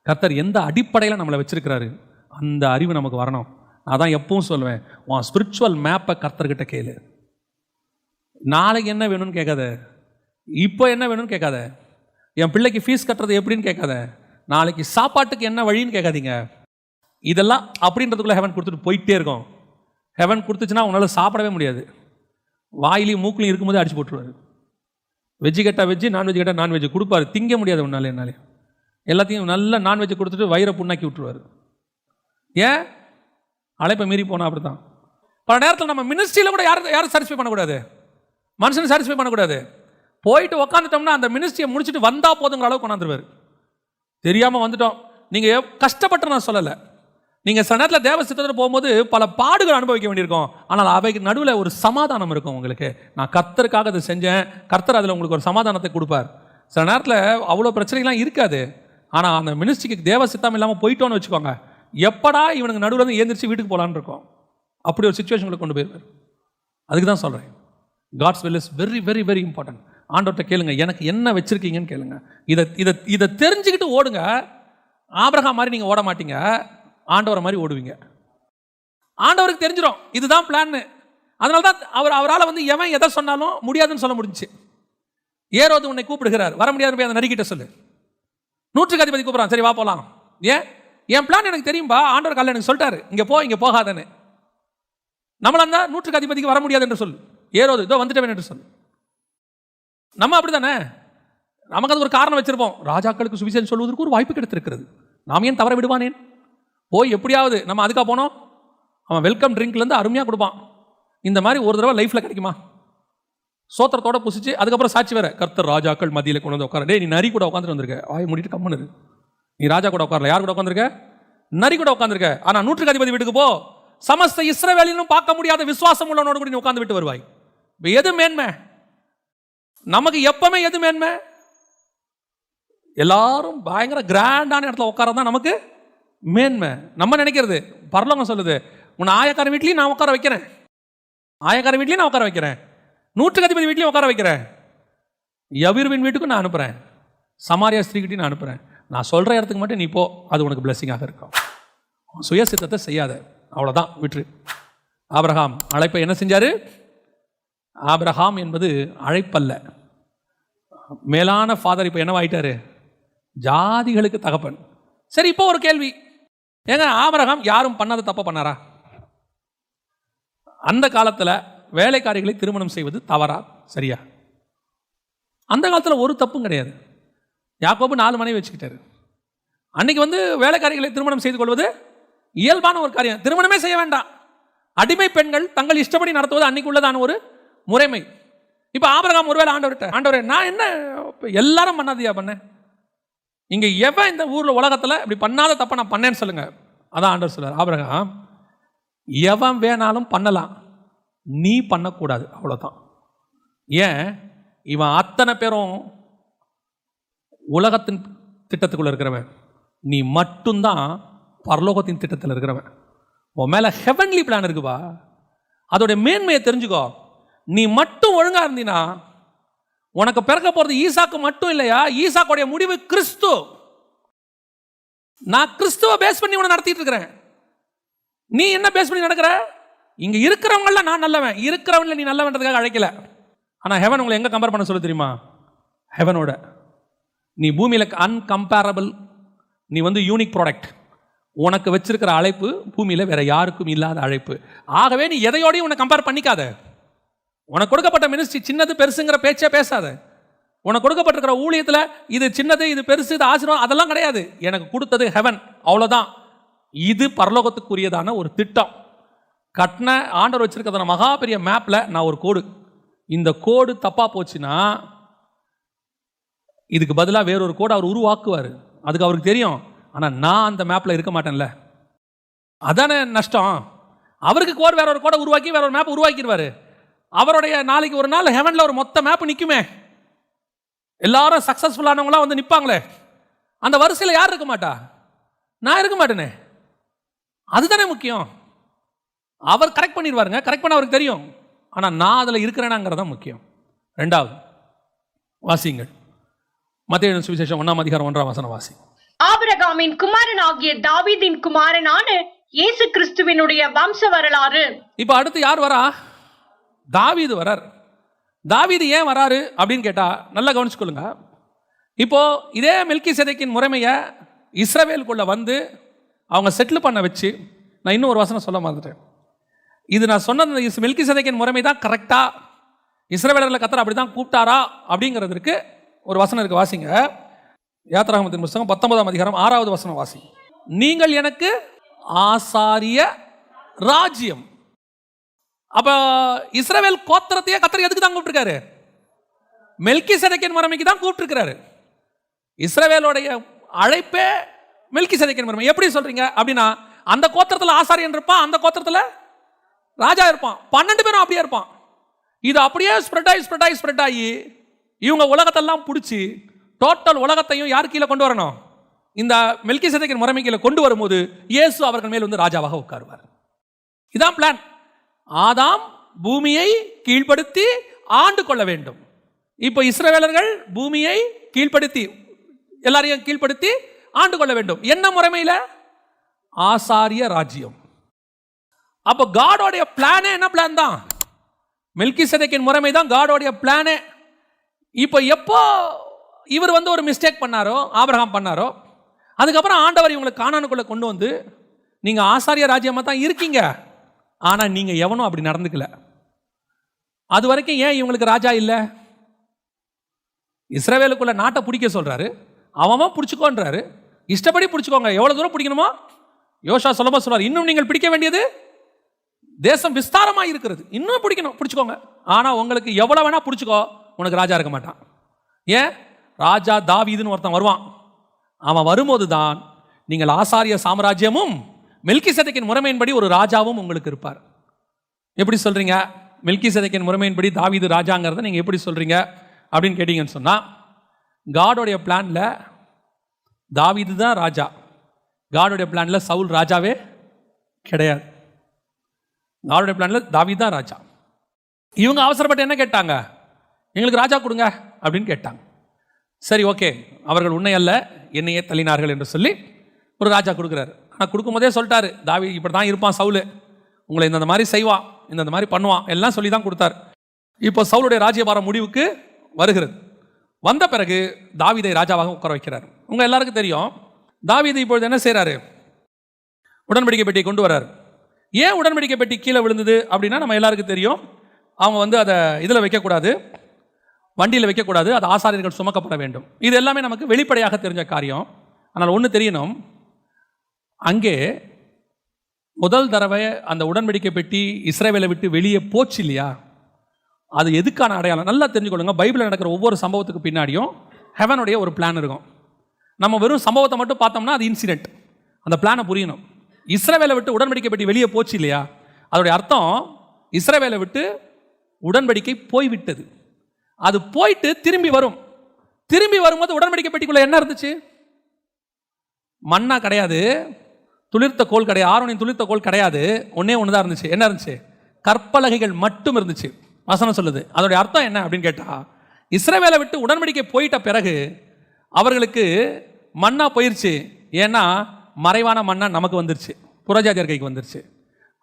கர்த்தர் எந்த அடிப்படையில் நம்மளை வச்சிருக்கிறாரு? அந்த அறிவு நமக்கு வரணும். நான் தான் எப்பவும் சொல்லுவேன், உன் ஸ்பிரிச்சுவல் மேப்பை கர்த்தர்கிட்ட கேளு. நாளைக்கு என்ன வேணும்னு கேட்காத, இப்போ என்ன வேணும்னு கேட்காத, என் பிள்ளைக்கு ஃபீஸ் கட்டுறது எப்படின்னு கேட்காத, நாளைக்கு சாப்பாட்டுக்கு என்ன வழின்னு கேட்காதீங்க. இதெல்லாம் அப்படின்றதுக்குள்ளே ஹெவன் கொடுத்துட்டு போயிட்டே இருக்கும். ஹெவன் கொடுத்துச்சுன்னா உன்னால் சாப்பிடவே முடியாது. வாயிலையும் மூக்கிலையும் இருக்கும்போது அடிச்சு போட்டுருவார். வெஜ்ஜு கேட்டால் வெஜ்ஜு, நான்வெஜ் கேட்டால் நான்வெஜ் கொடுப்பாரு. திங்க முடியாது உன்னாலே என்னாலே. எல்லாத்தையும் நல்ல நான்வெஜ்ஜை கொடுத்துட்டு வயிறை புண்ணாக்கி விட்டுருவார். ஏன்? அழைப்பை மீறி போனால் அப்படி தான். பல நேரத்தில் நம்ம மினிஸ்ட்ரியில் கூட யாரும் சாட்டிஸ்ஃபை பண்ணக்கூடாது, மனுஷனை சாட்டிஸ்ஃபை பண்ணக்கூடாது. போயிட்டு உக்காந்துட்டோம்னா அந்த மினிஸ்ட்ரியை முடிச்சுட்டு வந்தால் போதுங்கிற அளவுக்கு கொண்டாந்துருவார். தெரியாமல் வந்துட்டோம். நீங்கள் கஷ்டப்பட்டு நான் சொல்லலை, நீங்கள் சில நேரத்தில் தேவ சித்தத்தில் போகும்போது பல பாடுகள் அனுபவிக்க வேண்டியிருக்கும். ஆனால் அவைக்கு நடுவில் ஒரு சமாதானம் இருக்கும் உங்களுக்கு. நான் கர்த்தருக்காக அதை செஞ்சேன், கர்த்தர் அதில் உங்களுக்கு ஒரு சமாதானத்தை கொடுப்பார். சில நேரத்தில் அவ்வளோ பிரச்சனைலாம் இருக்காது. ஆனால் அந்த மினிஸ்ட்ரிக்கு தேவ சித்தம் இல்லாமல் போயிட்டோன்னு வச்சுக்கோங்க, எப்படா இவனுக்கு நடுவில் வந்து ஏந்திரிச்சு வீட்டுக்கு போகலான்னு இருக்கும். அப்படி ஒரு சுச்சுவேஷனுக்கு கொண்டு போயிருவார். அதுக்கு தான் சொல்கிறேன், God's will is very very very important. ஆண்டவர்கிட்ட கேளுங்க, எனக்கு என்ன வச்சுருக்கீங்கன்னு கேளுங்க. இதை தெரிஞ்சுக்கிட்டு ஓடுங்க. ஆபிரகாம் மாதிரி நீங்கள் ஓட மாட்டீங்க, ஆண்டவரை மாதிரி ஓடுவீங்க. ஆண்டவருக்கு தெரிஞ்சிடும் இதுதான் பிளான்னு. அதனால தான் அவரால் வந்து எவன் எதை சொன்னாலும் முடியாதுன்னு சொல்ல முடிஞ்சிச்சு. ஏரோது உன்னை கூப்பிடுகிறார், வர முடியாது போய் அந்த நரிக்கிட்ட சொல்லு. 100க்கு அதிபதி கூப்பிட்றான், சரி வா போகலாம். ஏன்? என் பிளான் எனக்கு தெரியும்பா, ஆண்டவர் காலையில் எனக்கு சொல்லிட்டாரு இங்கே போ இங்கே போகாதன்னு. நம்மளா இருந்தால் 100க்கு அதிபதிக்கு வர முடியாது என்று சொல்லு, ஏரோது இதோ வந்துட்டேன் என்று சொல்லு. நம்ம அப்படி தானே, நமக்கு அது ஒரு காரணம் வச்சிருப்போம். ராஜாக்களுக்கு சுவிசேஷம் சொல்வதற்கு ஒரு வாய்ப்பு கிடைத்திருக்கிறது, நாம் ஏன் தவற விடுவானேன்? போய் எப்படியாவது நம்ம அதுக்காக போனோம். அவன் வெல்கம் ட்ரிங்க்லேருந்து அருமையாக கொடுப்பான். இந்த மாதிரி ஒரு தடவை லைஃப்பில் கிடைக்குமா? சோத்திரத்தோட புசிச்சு அதுக்கப்புறம் சாட்சி வேற, கர்த்தர் ராஜாக்கள் மத்தியில் கொண்டு வந்து உட்கார. டே, நீ நரி கூட உட்காந்துட்டு வந்திருக்க, வாயை மூடிட்டு கம்முன்னு. நீ ராஜா கூட உட்காரல, யார் கூட உட்காந்துருக்க? நரி கூட உட்காந்துருக்க. ஆனால் 100க்கு அதிபதி வீட்டுக்கு போ, சமஸ்த இஸ்ரவேலிலும் பார்க்க முடியாத விசுவாசம் உள்ளவனோடு கூட நீ உட்காந்து விட்டு வருவாய். இப்போ எது மேன்மை? நமக்கு எப்பவுமே எது மேன்மை? எல்லாரும் பயங்கர கிராண்டான இடத்துல உட்காரதான் நமக்கு மேன்மை. நம்ம நினைக்கிறது, பரலோகம் சொல்லுது, உன்னை ஆயக்கார வீட்லையும் நான் உட்கார வைக்கிறேன், ஆயக்கார வீட்லையும் நான் உட்கார வைக்கிறேன், 100க்கு அதிபதி வீட்லையும் உட்கார வைக்கிறேன், யவீருவின் வீட்டுக்கும் நான் அனுப்புகிறேன், சமாரியா ஸ்திரீகிட்டையும் நான் அனுப்புகிறேன். நான் சொல்கிற இடத்துக்கு மட்டும் நீ போ, அது உனக்கு பிளெஸிங்காக இருக்கும். சுயசித்தத்தை செய்யாத, அவ்வளோதான், விட்டுரு. ஆபிரகாம் அழைப்பை என்ன செஞ்சார்? ஆபிரகாம் என்பது அழைப்பல்ல, மேலான ஃபாதர். இப்போ என்னவாயிட்டாரு? ஜாதிகளுக்கு தகப்பன். சரி, இப்போ ஒரு கேள்வி, ஏங்க ஆபிரகாம் யாரும் பண்ணாத தப்ப பண்ணாரா? அந்த காலத்தில் வேலைக்காரிகளை திருமணம் செய்வது தவறா சரியா? அந்த காலத்தில் ஒரு தப்பும் கிடையாது. யாக்கோபு 4 மனைவி வச்சுக்கிட்டாரு. அன்னைக்கு வந்து வேலைக்காரிகளை திருமணம் செய்து கொள்வது இயல்பான ஒரு காரியம், திருமணமே செய்ய வேண்டாம். அடிமை பெண்கள் தங்கள் இஷ்டப்படி நடத்துவது அன்னைக்கு உள்ளதான ஒரு முறைமை. இப்போ ஆபிரகாம் ஒருவேளை ஆண்டவரே நான் என்ன எல்லாரும் பண்ணாதியா பண்ணேன், இங்க எவன் இந்த ஊர்ல உலகத்தில் இப்படி பண்ணாத தப்ப நான் பண்ணேன்னு சொல்லுங்க. அதான் ஆண்டவர் சொல்றார், ஆபிரகாம் எவன் வேணாலும் பண்ணலாம், நீ பண்ணக்கூடாது, அவ்வளோதான். ஏன்? இவன் அத்தனை பேரும் உலகத்தின் திட்டத்துக்குள்ள இருக்கிறவன், நீ மட்டும்தான் பரலோகத்தின் திட்டத்தில் இருக்கிறவன். உன் மேல ஹெவன்லி பிளான் இருக்குவா, அதோட மேன்மையை தெரிஞ்சுக்கோ. நீ மட்டும் ஒழுங்கா இருந்தீனா உனக்கு பிறக்க போறது ஈசாக்கு மட்டும் இல்லையா, ஈசாக்குடைய முடிவு கிறிஸ்து. நான் கிறிஸ்துவ பேஸ் பண்ணி உன்னை நடத்திட்டு இருக்கிறேன். நீ என்ன பேஸ் பண்ணி நடக்கிற? இங்க இருக்கிறவங்கள நான் நல்லவன், இருக்கிறவங்கள நீ நல்லவன்றதுக்காக அழைக்கல. ஆனா ஹெவன் உங்களை எங்க கம்பேர் பண்ண சொல்ல தெரியுமா? ஹெவனோட. நீ பூமியில அன்கம்பேரபிள், நீ யூனிக் ப்ராடக்ட். உனக்கு வச்சிருக்கிற அழைப்பு பூமியில வேற யாருக்கும் இல்லாத அழைப்பு. ஆகவே நீ எதையோடையும் உன்னை கம்பேர் பண்ணிக்காத. உனக்கு கொடுக்கப்பட்ட மினிஸ்ட்ரி சின்னது பெருசுங்கிற பேச்சே பேசாத. உனக்கு கொடுக்கப்பட்டிருக்கிற ஊழியத்தில் இது சின்னது, இது பெருசு, இது ஆசீர்வாதம், அதெல்லாம் கிடையாது. எனக்கு கொடுத்தது ஹெவன், அவ்வளோதான். இது பரலோகத்துக்குரியதான ஒரு திட்டம். கட்டின ஆண்டவர் வச்சிருக்கிறதான மகா பெரிய மேப்பில் நான் ஒரு கோடு. இந்த கோடு தப்பாக போச்சுன்னா இதுக்கு பதிலாக வேறொரு கோடு அவர் உருவாக்குவார். அதுக்கு அவருக்கு தெரியும். ஆனால் நான் அந்த மேப்பில் இருக்க மாட்டேன்ல, அதானே நஷ்டம். அவருக்கு கோடு வேற ஒரு கோடை உருவாக்கி வேற ஒரு மேப் உருவாக்கிடுவார். அவருடைய நாளைக்கு ஒரு நாள் ஹெவனில் ஒரு மொத்த மேப் நிற்குமே, எல்லாரும் சக்ஸஸ்ஃபுல்லானவங்களாம் நிற்பாங்களே, அந்த வரிசையில் யார் இருக்க மாட்டா? நான் இருக்க மாட்டேனே. அதுதானே முக்கியம். அவர் கரெக்ட் பண்ணிடுவாருங்க, கரெக்ட் பண்ண அவருக்கு தெரியும். ஆனால் நான் அதில் இருக்கிறேனாங்கிறதா முக்கியம். ரெண்டாவது வாசிங்கள், மத்தேயு சுவிசேஷம் 1ஆம் அதிகாரம் 1ஆம் வசனம் வாசி. ஆபிரகாமின் குமாரன் ஆகிய தாவீதின் குமாரனான இயேசு கிறிஸ்துவினுடைய வம்ச வரலாறு. இப்போ அடுத்து யார் வரா? தாவீது வரார். தாவீது ஏன் வராரு அப்படின்னு கேட்டா நல்லா கவனிச்சுக்கொள்ளுங்க. இப்போ இதே மெல்கிசேதேக்கின் முறைமையை இஸ்ரவேலுக்குள்ள அவங்க செட்டில் பண்ண வச்சு, நான் இன்னும் ஒரு வசனம் சொல்ல மறந்துட்டேன். இது நான் சொன்ன மெல்கிசேதேக்கின் முறைமை தான் கரெக்டா, இஸ்ரவேலர்களை கர்த்தர் அப்படி தான் கூப்பிட்டாரா அப்படிங்கிறதுக்கு ஒரு வசனம் இருக்கு. வாசிங்க, யாத்திராகமத்தின் புத்தகம் 19ஆம் அதிகாரம் 6வது வசனம் வாசி. நீங்கள் எனக்கு ஆசாரிய ராஜ்யம். அப்ப இஸ்ரவேல் கோத்திரத்தையே கர்த்தர் எதுக்கு தான் கூப்பிட்டுருக்காரு? மெல்கிசேதேக்கின் முறைமைக்கு தான் கூப்பிட்டுருக்காரு. இஸ்ரவேலோடைய அழைப்பே மெல்கிசேதேக்கின் முறைமை. எப்படி சொல்றீங்க அப்படின்னா, அந்த கோத்திரத்தில் ஆசாரியன் இருப்பான், அந்த கோத்திரத்தில் ராஜா இருப்பான், 12 பேரும் அப்படியே இருப்பான். இது அப்படியே ஸ்ப்ரெட் ஆகி இவங்க உலகத்தெல்லாம் பிடிச்சி டோட்டல் உலகத்தையும் யார் கீழே கொண்டு வரணும்? இந்த மெல்கிசேதேக்கின் முறைமை கீழே கொண்டு வரும்போது இயேசு அவர்கள் மேல் ராஜாவாக உட்காருவார். இதான் பிளான். ஆதாம் பூமியை கீழ்ப்படுத்தி ஆண்டு கொள்ள வேண்டும். இப்போ இஸ்ரவேலர்கள் பூமியை கீழ்ப்படுத்தி எல்லாரையும் கீழ்ப்படுத்தி ஆண்டு கொள்ள வேண்டும். என்ன முறைமையில்? ஆசாரிய ராஜ்யம். அப்போ காடோடைய பிளானே என்ன பிளான் தான்? மெல்கிசேதேக்கின் முறைமை தான் காடோடைய பிளானே. இப்போ எப்போ இவர் ஒரு மிஸ்டேக் பண்ணாரோ, ஆபிரகாம் பண்ணாரோ, அதுக்கப்புறம் ஆண்டவர் இவங்களை கானானுக்குள்ள கொண்டு நீங்க ஆசாரிய ராஜ்யமா தான் இருக்கீங்க, ஆனா நீங்க எவனும் அப்படி நடந்துக்கல. அது வரைக்கும் ஏன் இவங்களுக்கு ராஜா இல்லை? இஸ்ரவேலுக்குள்ள நாட்டை பிடிக்க சொல்றாரு, அவன் பிடிச்சுக்கோன்றாரு. இஷ்டப்படி பிடிச்சுக்கோங்க, எவ்வளவு தூரம் பிடிக்கணுமோ. யோசா சுலபமா சொல்றாரு, இன்னும் நீங்கள் பிடிக்க வேண்டியது தேசம் விஸ்தாரமா இருக்கிறது, இன்னும் பிடிக்கணும், பிடிச்சுக்கோங்க. ஆனா உங்களுக்கு எவ்வளவு வேணா பிடிச்சுக்கோ, உனக்கு ராஜா இருக்க மாட்டான். ஏன்? ராஜா தாவீதுன்னு ஒருத்தன் வருவான். அவன் வரும்போது தான் நீங்கள் ஆசாரிய சாம்ராஜ்யமும் மெல்கிசேதேக்கின் முறைமையின்படி ஒரு ராஜாவும் உங்களுக்கு இருப்பார். எப்படி சொல்றீங்க? மெல்கிசேதேக்கின் முறைமையின்படி தாவீது ராஜாங்கிறத நீங்க எப்படி சொல்றீங்க அப்படின்னு கேட்டீங்கன்னு சொன்னா, காடோடைய பிளான்ல தாவீது தான் ராஜா. காடோடைய பிளான்ல சவுல் ராஜாவே கிடையாது. காடோடைய பிளான்ல தாவீது தான் ராஜா. இவங்க அவசரப்பட்டு என்ன கேட்டாங்க? எங்களுக்கு ராஜா கொடுங்க அப்படின்னு கேட்டாங்க. சரி, ஓகே, அவர்கள் உன்னை அல்ல என்னையே தள்ளினார்கள் என்று சொல்லி ஒரு ராஜா கொடுக்குறாரு. ஆனால் கொடுக்கும்போதே சொல்லிட்டாரு, தாவீது இப்படி தான் இருப்பான், சவுல் உங்களை இந்த மாதிரி செய்வான், இந்த மாதிரி பண்ணுவான், எல்லாம் சொல்லி தான் கொடுத்தார். இப்போ சவுலுடைய ராஜ்யபாரம் முடிவுக்கு வருகிறது. வந்த பிறகு தாவீதை ராஜாவாக உட்கார வைக்கிறார். உங்க எல்லாருக்கும் தெரியும், தாவீது இப்பொழுது என்ன செய்யறாரு? உடன்படிக்கை பெட்டியை கொண்டு வர்றாரு. ஏன் உடன்படிக்கை பெட்டி கீழே விழுந்தது அப்படின்னா நம்ம எல்லாருக்கும் தெரியும். அவங்க அதை இதில் வைக்கக்கூடாது, வண்டியில் வைக்கக்கூடாது, அது ஆசாரியர்கள் சுமக்கப்பட வேண்டும். இது எல்லாமே நமக்கு வெளிப்படையாக தெரிஞ்ச காரியம். ஆனால் ஒன்று தெரியணும், அங்கே முதல் தடவை அந்த உடன்படிக்கை பெட்டி இஸ்ரவேலை விட்டு வெளியே போச்சு இல்லையா, அது எதுக்கான அடையாளம்? நல்லா தெரிஞ்சுக்கொள்ளுங்க. பைபிளில் நடக்கிற ஒவ்வொரு சம்பவத்துக்கு பின்னாடியும் ஹெவனுடைய ஒரு பிளான் இருக்கும். நம்ம வெறும் சம்பவத்தை மட்டும் பார்த்தோம்னா அது இன்சிடென்ட். அந்த பிளானை புரியணும். இஸ்ரவேலை விட்டு உடன்படிக்கை பெட்டி வெளியே போச்சு இல்லையா, அதோடைய அர்த்தம் இஸ்ரவேலை விட்டு உடன்படிக்கை போய்விட்டது. அது போயிட்டு திரும்பி வரும். திரும்பி வரும்போது உடன்படிக்கை பெட்டிக்குள்ள என்ன இருந்துச்சு? மண்ணா கிடையாது, துளிர்த்த கோல் கிடையாது, ஆரோனின் துளிர்த்த கோல் கிடையாது, ஒன்னே ஒன்று தான் இருந்துச்சு. என்ன இருந்துச்சு? கற்பலகைகள் மட்டும் இருந்துச்சு. வசனம் சொல்லுது. அதோடைய அர்த்தம் என்ன அப்படின்னு கேட்டா, இஸ்ரவேலை விட்டு உடன்படிக்கை போயிட்ட பிறகு அவர்களுக்கு மன்னா போயிருச்சு. ஏன்னா மறைவான மன்னா நமக்கு வந்துருச்சு, புறஜாதியார் கைக்கு வந்துருச்சு.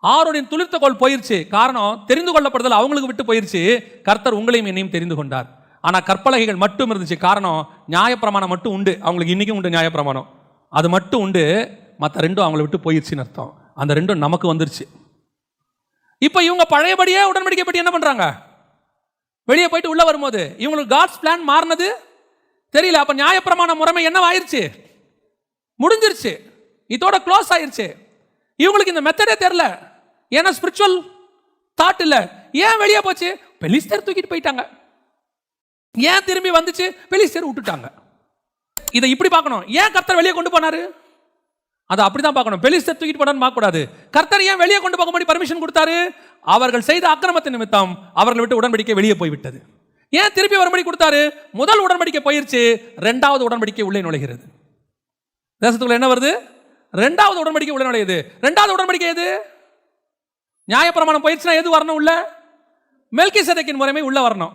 ஆரோனின் துளிர்த்த கோல் போயிருச்சு. காரணம், தெரிந்து கொள்ளப்படுதல் அவங்களுக்கு விட்டு போயிருச்சு. கர்த்தர் உங்களையும் என்னையும் தெரிந்து கொண்டார். ஆனால் கற்பலகைகள் மட்டும் இருந்துச்சு. காரணம், நியாயப்பிரமாணம் மட்டும் உண்டு. அவங்களுக்கு இன்றைக்கும் உண்டு நியாயப்பிரமாணம், அது மட்டும் உண்டு. மற்ற ரெண்டும் அவங்கள விட்டு போயிருச்சுன்னு அர்த்தம். அந்த ரெண்டும் நமக்கு வந்துருச்சு. இப்போ இவங்க பழையபடியே உடன்படிக்கை பற்றி என்ன பண்ணுறாங்க? வெளியே போயிட்டு உள்ளே வரும்போது இவங்களுக்கு காட்ஸ் பிளான் மாறினது தெரியல. அப்போ நியாயப்பிரமாண முறைமை என்னவாயிருச்சு? முடிஞ்சிருச்சு, இதோட க்ளோஸ் ஆயிருச்சு. இவங்களுக்கு இந்த மெத்தடே தெரியல. ஏன்னா ஸ்பிரிச்சுவல் தாட் இல்லை. ஏன் வெளியே போச்சு? பெலிஸ்தர் தூக்கிட்டு போயிட்டாங்க. ஏன் திரும்பி வந்துச்சு? பெலிஸ்தர் விட்டுட்டாங்க. இதை இப்படி பார்க்கணும். ஏன் கர்த்தர் வெளியே கொண்டு போனாரு? அதை அப்படிதான் பார்க்கணும். பெலிஸ்தர் தூக்கிட்டு போனான்னு பார்க்கக்கூடாது. கர்த்தர் ஏன் வெளியே கொண்டு போகும்படி பர்மிஷன் கொடுத்தாரு? அவர்கள் செய்த அக்கிரமத்தின் நிமித்தம் அவர்களை விட்டு உடன்படிக்கை வெளியே போய்விட்டது. ஏன் திருப்பி வரும்படி கொடுத்தாரு? முதல் உடன்படிக்கை போயிருச்சு, இரண்டாவது உடன்படிக்கை உள்ளே நுழைகிறது. தேசத்துக்குள்ள என்ன வருது? இரண்டாவது உடன்படிக்கை உள்ள நுழையுது. இரண்டாவது உடன்படிக்கை எது? நியாயப்பிரமாணம் போயிடுச்சுன்னா எது வரணும் உள்ள? மெல்கிசேதேக்கின் முறைமை உள்ள வரணும்.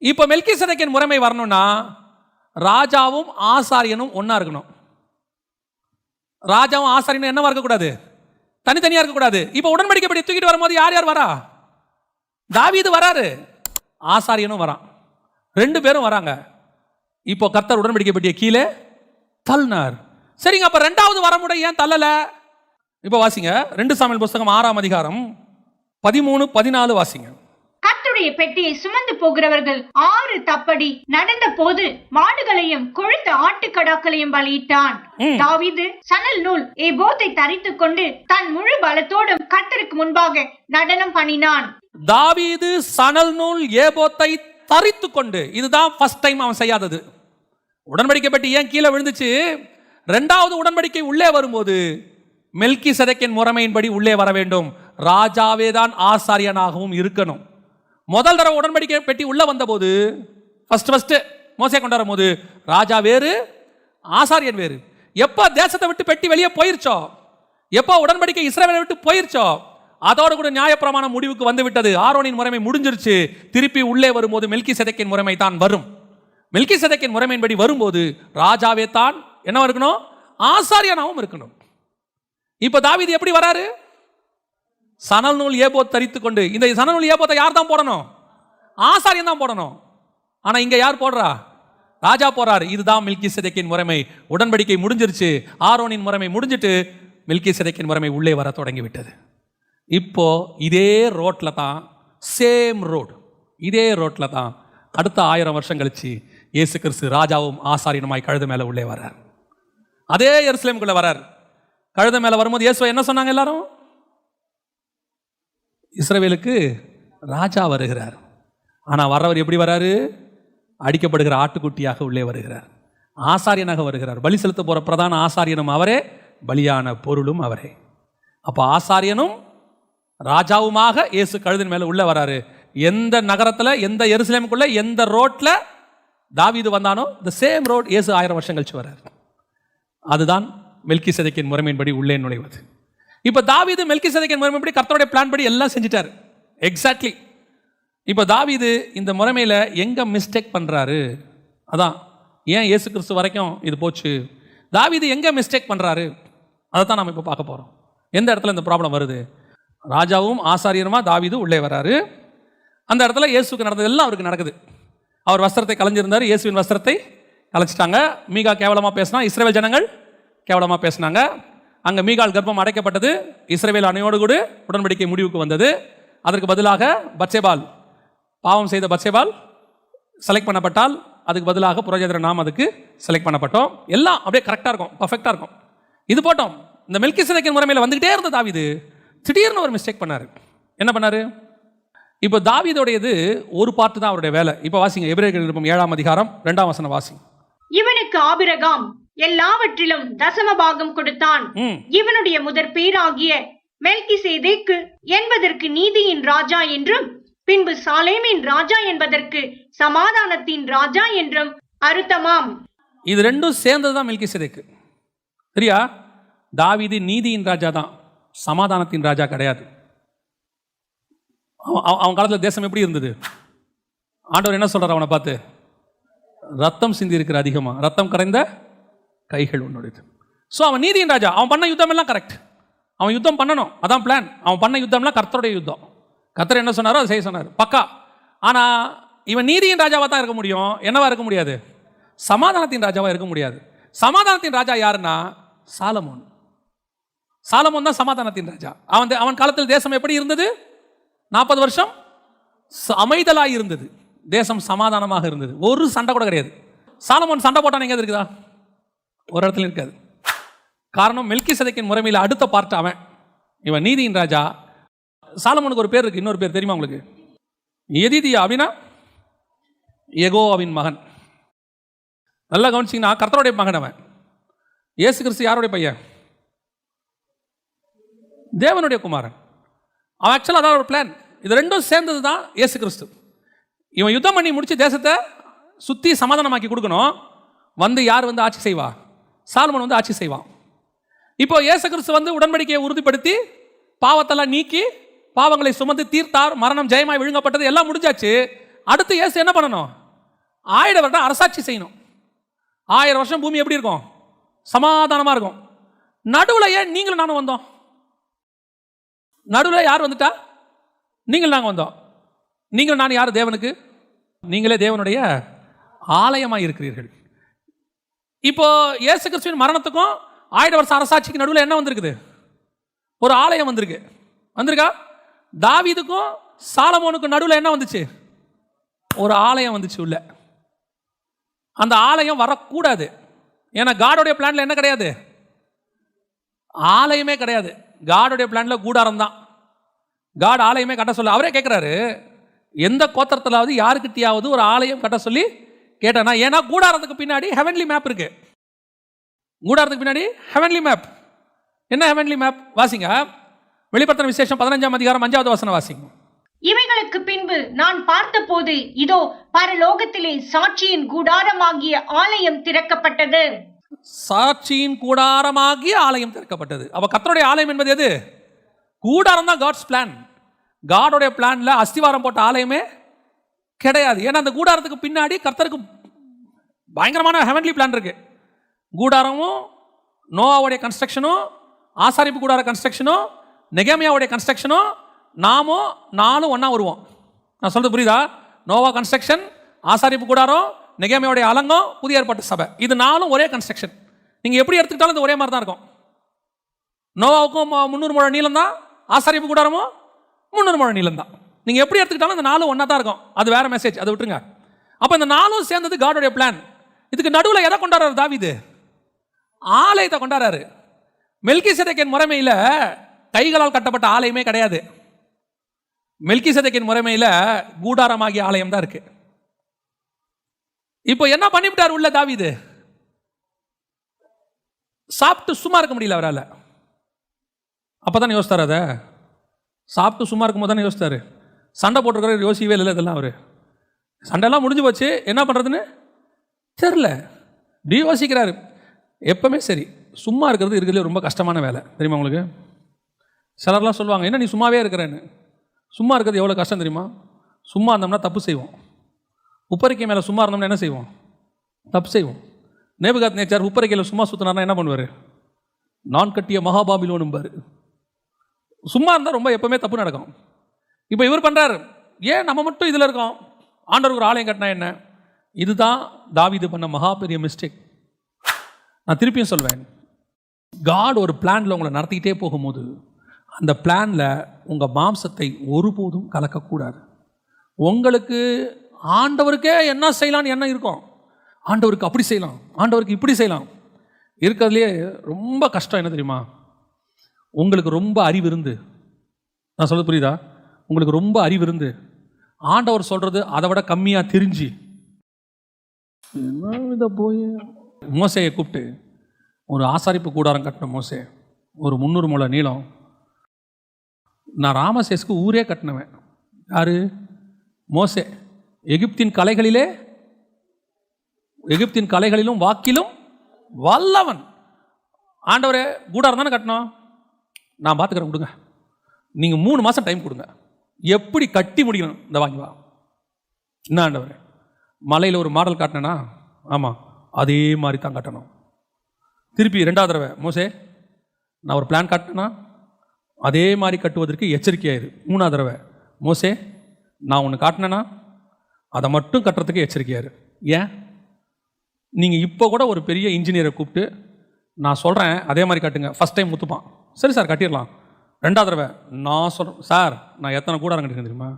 இப்போ மெல்கிசேதேக்கின் முறைமை வரணும்னா ராஜாவும் ஆசாரியனும் ஒன்னா இருக்கணும். ராஜாவும் ஆசாரியனும் என்னவா இருக்கக்கூடாது? தனித்தனியா இருக்கக்கூடாது. இப்போ உடன்படிக்கை படி தூக்கிட்டு வரும்போது யார் யார் வரா? தாவீது வராரு, ஆசாரியனும் வரான், ரெண்டு பேரும் வராங்க. இப்போ கர்த்தர் உடன்படிக்கை பட்டிய கீழே தள்ளினார். சரிங்க, அப்ப இரண்டாவது வரமுறை ஏன் தள்ளல? இப்போ வாசிங்க 2 சாமுவேல் புத்தகம் 6ஆம் அதிகாரம் 13, 14 வாசிங்க. கர்த்தருடைய பெட்டியை சுமந்து போகிறவர்கள் 6 தப்படி நடந்த போது மாடுகளையும் கொழுத்த ஆட்டுக்கடாக்களையும் பலியிட்டான். தாவீது சணல் நூல் ஏபோத்தை தரித்துக் கொண்டு தன் முழு பலத்தோடும் கர்த்தருக்கு முன்பாக நடனம் பண்ணினான். தாவீது சணல் நூல் ஏபோத்தை தரித்துக் கொண்டு, இதுதான் ஃபர்ஸ்ட் டைம் அவன் செய்யாதது. உடன்படிக்கை பெட்டி ஏன் கீழே விழுந்துச்சு? இரண்டாவது உடன்படிக்கை உள்ளே வரும்போது மெல்கிசேதேக்கின் முறைமையின்படி உள்ளே வர வேண்டும். ராஜாவே தான் ஆசாரியனாகவும் இருக்கணும். முதல் தடவை உடன்படிக்கை பெட்டி உள்ள வந்தபோது ஃபர்ஸ்ட் மோசே கொண்டு வரும்போது ராஜா வேறு, ஆசாரியன் வேறு. எப்போ தேசத்தை விட்டு பெட்டி வெளியே போயிருச்சோ, எப்போ உடன்படிக்கை இஸ்ரவேலை விட்டு போயிருச்சோ, அதோடு கூட நியாயப்பிரமாணம் முடிவுக்கு வந்து விட்டது. ஆரோனின் முறைமை முடிஞ்சிருச்சு. திருப்பி உள்ளே வரும்போது மெல்கிசேதேக்கின் முறைமை தான் வரும். மெல்கிசேதேக்கின் முறைமையின்படி வரும்போது ராஜாவே தான் என்ன இருக்கணும்? ஆசாரியனாகவும் இருக்கணும். இப்ப தாவீது எப்படி வராரு? சணல் நூல் ஏபோத் தரித்துக் கொண்டு. இந்த சணல் நூல் ஏபோத்தை யார் தான் போடணும்? ஆசாரியன் தான் போடணும். ஆனா இங்க யார் போடுறா? ராஜா போறாரு. இதுதான் மெல்கிசேதேக்கின் முறைமை. உடன்படிக்கை முடிஞ்சிருச்சு, ஆரோனின் முறைமை முடிஞ்சிட்டு மெல்கிசேதேக்கின் முறைமை உள்ளே வர தொடங்கி விட்டது. இப்போ இதே ரோட்ல தான், சேம் ரோடு, இதே ரோட்ல தான் அடுத்த 1000 வருஷம் கழிச்சு இயேசு கிறிஸ்து ராஜாவும் ஆசாரியனுமாய் கழுதை மேல உள்ளே வர்றார். அதே எருசலேமுக்குள்ள வர்றார். கழுதை மேல வரும்போது இயேசுவை என்ன சொன்னாங்க எல்லாரும்? இஸ்ரவேலுக்கு ராஜா வருகிறார். ஆனா வர்றவர் எப்படி வராரு? அடிக்கப்படுகிற ஆட்டுக்குட்டியாக உள்ளே வருகிறார். ஆசாரியனாக வருகிறார். பலி செலுத்த போற பிரதான ஆசாரியனும் அவரே, பலியான பொருளும் அவரே. அப்ப ஆசாரியனும் ராஜாவுமாக இயேசு கழுதின் மேல உள்ள வராரு. எந்த நகரத்துல, எந்த எருசலேமுக்குள்ள, எந்த ரோட்ல தாவீது வந்தானோ the same road இயேசு 1000 வருஷம் கழிச்சு வராரு. அதுதான் மெல்கிசேதேக்கின் முறைமையின்படி உள்ளே நுழைவது. இப்ப தாவீது மெல்கிசேதேக்கின் முறைமைப்படி கர்த்தருடைய பிளான் படி எல்லாம் செஞ்சிட்டாரு. எக்ஸாக்ட்லி. இப்ப தாவீது இந்த முறைமையில எங்க மிஸ்டேக் பண்றாரு? அதான் ஏன் இயேசு கிறிஸ்து வரைக்கும் இது போச்சு. தாவீது எங்க மிஸ்டேக் பண்றாரு? அதை தான் நம்ம இப்ப பார்க்க போறோம். எந்த இடத்துல இந்த ப்ராப்ளம் வருது? ராஜாவும் ஆசாரியனுமா தாவீது உள்ளே வராரு. அந்த இடத்துல இயேசுக்கு நடந்தது எல்லாம் அவருக்கு நடக்குது. அவர் வஸ்திரத்தை கலைஞ்சிருந்தார், இயேசுவின் வஸ்திரத்தை கலைச்சிட்டாங்க. மீகா கேவலமா பேசினா, இஸ்ரவேல் ஜனங்கள் கேவலமா பேசினாங்க. அங்க மீகால் கர்ப்பம் அடைக்கப்பட்டது. இஸ்ரவேல் அணையோடு கூட உடன்படிக்கை முடிவுக்கு வந்தது. அதற்கு பதிலாக பத்சேபால், பாவம் செய்த பத்சேபால் செலக்ட் பண்ணப்பட்டால், அதுக்கு பதிலாக புறஜாதியர் நாம் அதுக்கு செலக்ட் பண்ணப்பட்டோம். எல்லாம் அப்படியே கரெக்டாக இருக்கும், பர்ஃபெக்டாக இருக்கும். இது போட்டோம். இந்த மெல்கிசேதேக்கின் முறைமையில் வந்துகிட்டே இருந்த தாவீது திடீர்னு ஒரு மிஸ்டேக் பண்ணாரு. என்ன பண்ணாரு? இப்போ தாவீதோடையது ஒரு பார்ட் தான் அவருடைய வேலை. இப்போ வாசிங்க எபிரேயர் 7ஆம் அதிகாரம் 2ஆம் வசனம் வாசிங்க. இவனுக்கு ஆபிரகாம் எல்லாவற்றிலும் தசம பாகம் கொடுத்தான். இவனுடைய முதற் பேராகிய மெல்கிசேதேக்கு என்பதற்கு நீதியின் ராஜா என்றும், பின்பு சாலேமின் ராஜா என்பதற்கு சமாதானத்தின் ராஜா என்றும் அர்த்தமாம். இது ரெண்டும் சேர்ந்ததுதான் மெல்கிசேதேக்கு. சரியா? தாவீது நீதியின் ராஜா தான், சமாதானத்தின் ராஜா கிடையாது. அவன் காலத்தில் தேசம் எப்படி இருந்தது? ஆண்டவர் என்ன சொல்றார் அவனை பார்த்து? ரத்தம் சிந்தி இருக்கிற அதிகமாக, ரத்தம் கரைந்த கைகள் உன்னுடையது. ஸோ அவன் நீதியின் ராஜா. அவன் பண்ண யுத்தம் எல்லாம் கரெக்ட். அவன் யுத்தம் பண்ணணும், அதான் பிளான். அவன் பண்ண யுத்தம்லாம் கர்த்தருடைய யுத்தம். கர்த்தர் என்ன சொன்னாரோ அதை செய்ய சொன்னார், பக்கா. ஆனால் இவன் நீதியின் ராஜாவாக தான் இருக்க முடியும். என்னவா இருக்க முடியாது? சமாதானத்தின் ராஜாவாக இருக்க முடியாது. சமாதானத்தின் ராஜா யாருன்னா சாலமோன். சாலமோன் தான் சமாதானத்தின் ராஜா. அவன் காலத்தில் தேசம் எப்படி இருந்தது? 40 வருஷம் அமைதலாக இருந்தது. தேசம் சமாதானமாக இருந்தது. ஒரு சண்டை கூட கிடையாது. சாலமோன் சண்டை போட்டான் எங்கேயாவது இருக்குதா? ஒரு இடத்துல இருக்காது. காரணம், மெல்கிசேதேக்கின் முறைமையில் அடுத்த பார்ட் அவன். இவன் நீதியின் ராஜா. சாலமோனுக்கு ஒரு பேர் இருக்கு. இன்னொரு பேர் தெரியுமா உங்களுக்கு? எதிதியா அப்படின்னா யெகோவாவின் மகன். நல்லா கவனிச்சிங்கன்னா கர்த்தருடைய மகன் அவன். இயேசு கிறிஸ்து யாருடைய பையன்? தேவனுடைய குமாரன். அவன் ஆக்சுவலாக அதான் ஒரு பிளான். இது ரெண்டும் சேர்ந்தது தான் இயேசு கிறிஸ்து. இவன் யுத்தம் பண்ணி முடிச்சு தேசத்தை சுற்றி சமாதானமாக்கி கொடுக்கணும். வந்து யார் வந்து ஆட்சி செய்வா? சாலமோன் வந்து ஆட்சி செய்வான். இப்போ இயேசு கிறிஸ்து வந்து உடன்படிக்கையை உறுதிப்படுத்தி பாவத்தெல்லாம் நீக்கி பாவங்களை சுமந்து தீர்த்தார். மரணம் ஜெயமாய் விழுங்கப்பட்டது, எல்லாம் முடிஞ்சாச்சு. அடுத்து இயேசு என்ன பண்ணணும்? 1000 வருடம் அரசாட்சி செய்யணும். 1000 வருஷம் பூமி எப்படி இருக்கும்? சமாதானமாக இருக்கும். நடுவில் ஏன் நீங்களும் நானும் வந்தோம்? நடுவில் யார் வந்துட்டா? நீங்கள் நாங்கள் வந்தோம். நீங்கள் நான் யார் தேவனுக்கு? நீங்களே தேவனுடைய ஆலயமாக இருக்கிறீர்கள். இப்போ இயேசு கிறிஸ்துவின் மரணத்துக்கும் 1000 வருஷம் அரசாட்சிக்கு நடுவில் என்ன வந்திருக்குது? ஒரு ஆலயம் வந்திருக்கா? தாவீதுக்கும் சாலமோனுக்கும் நடுவில் என்ன வந்துச்சு? ஒரு ஆலயம் வந்துச்சு உள்ள. அந்த ஆலயம் வரக்கூடாது. ஏன்னா காடோடைய பிளான்ல என்ன கிடையாது? ஆலயமே கிடையாது. காடோடைய பிளான்ல கூடாரம் தான். காட் ஆலயமே கட்ட சொல்ல அவரே கேட்குறாரு, எந்த கோத்திரத்திலாவது யாருக்கிட்டையாவது ஒரு ஆலயம் கட்ட சொல்லி கேட்டானா? ஏன்னா கூடாரத்துக்கு பின்னாடி ஹெவன்லி மேப் இருக்கு. கூடாரத்துக்கு பின்னாடி ஹெவன்லி மேப். என்ன ஹெவன்லி மேப்? வாசிங்க. வெளிப்படுத்தின விசேஷம் 15ஆம் அதிகாரம் 5வது வசனம் வாசிங்க. இவைகளுக்கு பின்பு நான் பார்த்தபோது இதோ பரலோகத்திலே சாட்சியின் கூடாரமாகிய ஆலயம் திறக்கப்பட்டது. சாட்சியின் கூடாரமாகிய ஆலயம் திறக்கப்பட்டது. அப்ப கர்த்தருடைய ஆலயம் என்பது எது? கூடாரம் தான். God's plan. காடோடைய பிளான்ல அஸ்திவாரம் போட்ட ஆலயமே கிடையாது. ஏன்னா அந்த கூடாரத்துக்கு பின்னாடி கர்த்தருக்கு பயங்கரமான ஹெவன்லி பிளான் இருக்கு. கூடாரமும் நோவாவுடைய கன்ஸ்ட்ரக்ஷனும் ஆசாரிப்பு கூடார கன்ஸ்ட்ரக்ஷனும் நெகேமியாவுடைய கன்ஸ்ட்ரக்ஷனும் நானும் ஒன்றா வருவோம். நான் சொல்றது புரியுதா? நோவா கன்ஸ்ட்ரக்ஷன், ஆசாரிப்பு கூடாரம், நெகேமியாவுடைய அலங்கம், புதிய ஏற்பாட்டு சபை, இது நாலும் ஒரே கன்ஸ்ட்ரக்ஷன். நீங்கள் எப்படி எடுத்துக்கிட்டாலும் இது ஒரே மாதிரி தான் இருக்கும். நோவாவுக்கும் 300 முழ நீளம் தான், ஆசாரிப்பு கூடாரமும் 300 முழ நீளம் தான். நீங்கள் எப்படி எடுத்துக்கிட்டாலும் இந்த நாலும் ஒன்றா தான் இருக்கும். அது வேற மெசேஜ், அதை விட்டுருங்க. அப்போ இந்த நாலும் சேர்ந்தது காடோடைய பிளான். இதுக்கு நடுவில் எதை கொண்டாடுறாரு தாவீது? ஆலயத்தை கொண்டாடுறாரு. மெல்கிசேதேக்கின் முறைமையில் கைகளால் கட்டப்பட்ட ஆலயமே கிடையாது. மெல்கிசேதேக்கின் முறைமையில் கூடாரமாகிய ஆலயம் தான் இருக்கு. இப்போ என்ன பண்ணிவிட்டார் உள்ள தாவீது? சாப்பிட்டு சும்மா இருக்க முடியல அவரால். அப்பதான் யோசித்தார். அதை சாப்பிட்டு சும்மா இருக்கும் போது தானே யோசித்தாரு. சண்டை போட்டிருக்கிற யோசிக்கவே இல்லை. இதெல்லாம் அவர் சண்டைலாம் முடிஞ்சு போச்சு, என்ன பண்ணுறதுன்னு தெரில, இப்படி யோசிக்கிறாரு. எப்பவுமே சரி, சும்மா இருக்கிறது இருக்கிறதுல ரொம்ப கஷ்டமான வேலை தெரியுமா உங்களுக்கு? சிலர்லாம் சொல்லுவாங்க, என்ன நீ சும்மாவே இருக்கிறேன்னு. சும்மா இருக்கிறது எவ்வளோ கஷ்டம் தெரியுமா? சும்மா இருந்தோம்னா தப்பு செய்வோம். உப்பரிக்கை மேலே சும்மா இருந்தோம்னா என்ன செய்வோம்? தப்பு செய்வோம். நேபுகாத்நேச்சார் உப்பரிக்கையில் சும்மா சுற்றினார்னா என்ன பண்ணுவார்? நான் கட்டிய மகாபாபிலோனும்பார். சும்மா இருந்தால் ரொம்ப எப்பவுமே தப்பு நடக்கும். இப்போ இவர் பண்ணுறாரு, ஏன் நம்ம மட்டும் இதில் இருக்கோம்? ஆண்டவர் ஒரு ஆலயம் கட்டினா என்ன? இதுதான் தாவீது பண்ண மகா பெரிய மிஸ்டேக். நான் திருப்பியும் சொல்வேன், காட் ஒரு பிளானில் உங்களை நடத்திக்கிட்டே போகும்போது அந்த பிளானில் உங்கள் மாம்சத்தை ஒருபோதும் கலக்கக்கூடாது. உங்களுக்கு ஆண்டவருக்கே என்ன செய்யலான்னு என்ன இருக்கும்? ஆண்டவருக்கு அப்படி செய்யலாம், ஆண்டவருக்கு இப்படி செய்யலாம். இருக்கிறதுலே ரொம்ப கஷ்டம் என்ன தெரியுமா? உங்களுக்கு ரொம்ப அறிவு இருந்து, நான் சொல்றது புரியுதா? உங்களுக்கு ரொம்ப அறிவு இருந்து ஆண்டவர் சொல்றது அதை விட கம்மியாக தெரிஞ்சு என்ன இதை போய் மோசையை கூப்பிட்டு ஒரு ஆசாரிப்பு கூடாரம் கட்டின மோசே, ஒரு 300 முழ நீளம். நான் ராமசேஸ்க்கு ஊரே கட்டினவன். யாரு? மோசே. எகிப்தின் கலைகளிலும் வாக்கிலும் வல்லவன். ஆண்டவரே கூடாரம் தானே கட்டணும், நான் பார்த்துக்கிறேன், கொடுங்க, நீங்கள் 3 மாதம் டைம் கொடுங்க, எப்படி கட்டி முடிக்கணும் இந்த வாங்கி வா. என்ன ஆண்டவரே, மலையில் ஒரு மாடல் காட்டினேனா? ஆமாம், அதே மாதிரி தான் காட்டணும். திருப்பி 2வது தடவை, மோசே நான் ஒரு பிளான் காட்டினேன்னா அதே மாதிரி கட்டுவதற்கு எச்சரிக்கையாயிரு. 3வது தடவை, மோசே நான் ஒன்று காட்டினேன்னா அதை மட்டும் கட்டுறதுக்கு எச்சரிக்கையாயிரு. ஏன்? நீங்கள் இப்போ கூட ஒரு பெரிய இன்ஜினியரை கூப்பிட்டு நான் சொல்கிறேன் அதே மாதிரி கட்டுங்க, ஃபஸ்ட் டைம் முத்துப்பான், சரி சார் கட்டிடலாம். 2வது தடவை நான் சொல்கிறேன், சார் நான் எத்தனை கூடாரம் கட்டிருக்கேன் தெரியுமா?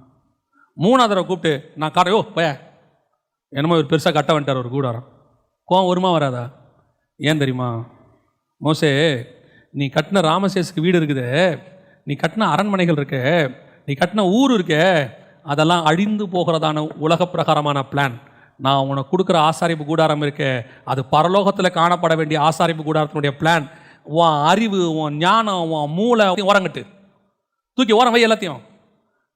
3வது தடவை கூப்பிட்டு நான் காட்டையோ போய என்னமோ ஒரு பெருசாக கட்ட வந்துட்டார் ஒரு கூடாரம். கோவம் வருமா வராதா? ஏன் தெரியுமா? மோசே நீ கட்டின ராமசேஸுக்கு வீடு இருக்குது, நீ கட்டின அரண்மனைகள் இருக்கு, நீ கட்டின ஊர் இருக்கு, அதெல்லாம் அழிந்து போகிறதான உலக பிரகாரமான பிளான். நான் உனக்கு கொடுக்குற ஆசாரிப்பு கூடாரம் இருக்கு, அது பரலோகத்தில் காணப்பட வேண்டிய ஆசாரிப்பு கூடாரத்தினுடைய பிளான். உன் அறிவு, உன் ஞானம், உன் மூளை ஓரங்கட்டு தூக்கி ஓரம் வை எல்லாத்தையும்.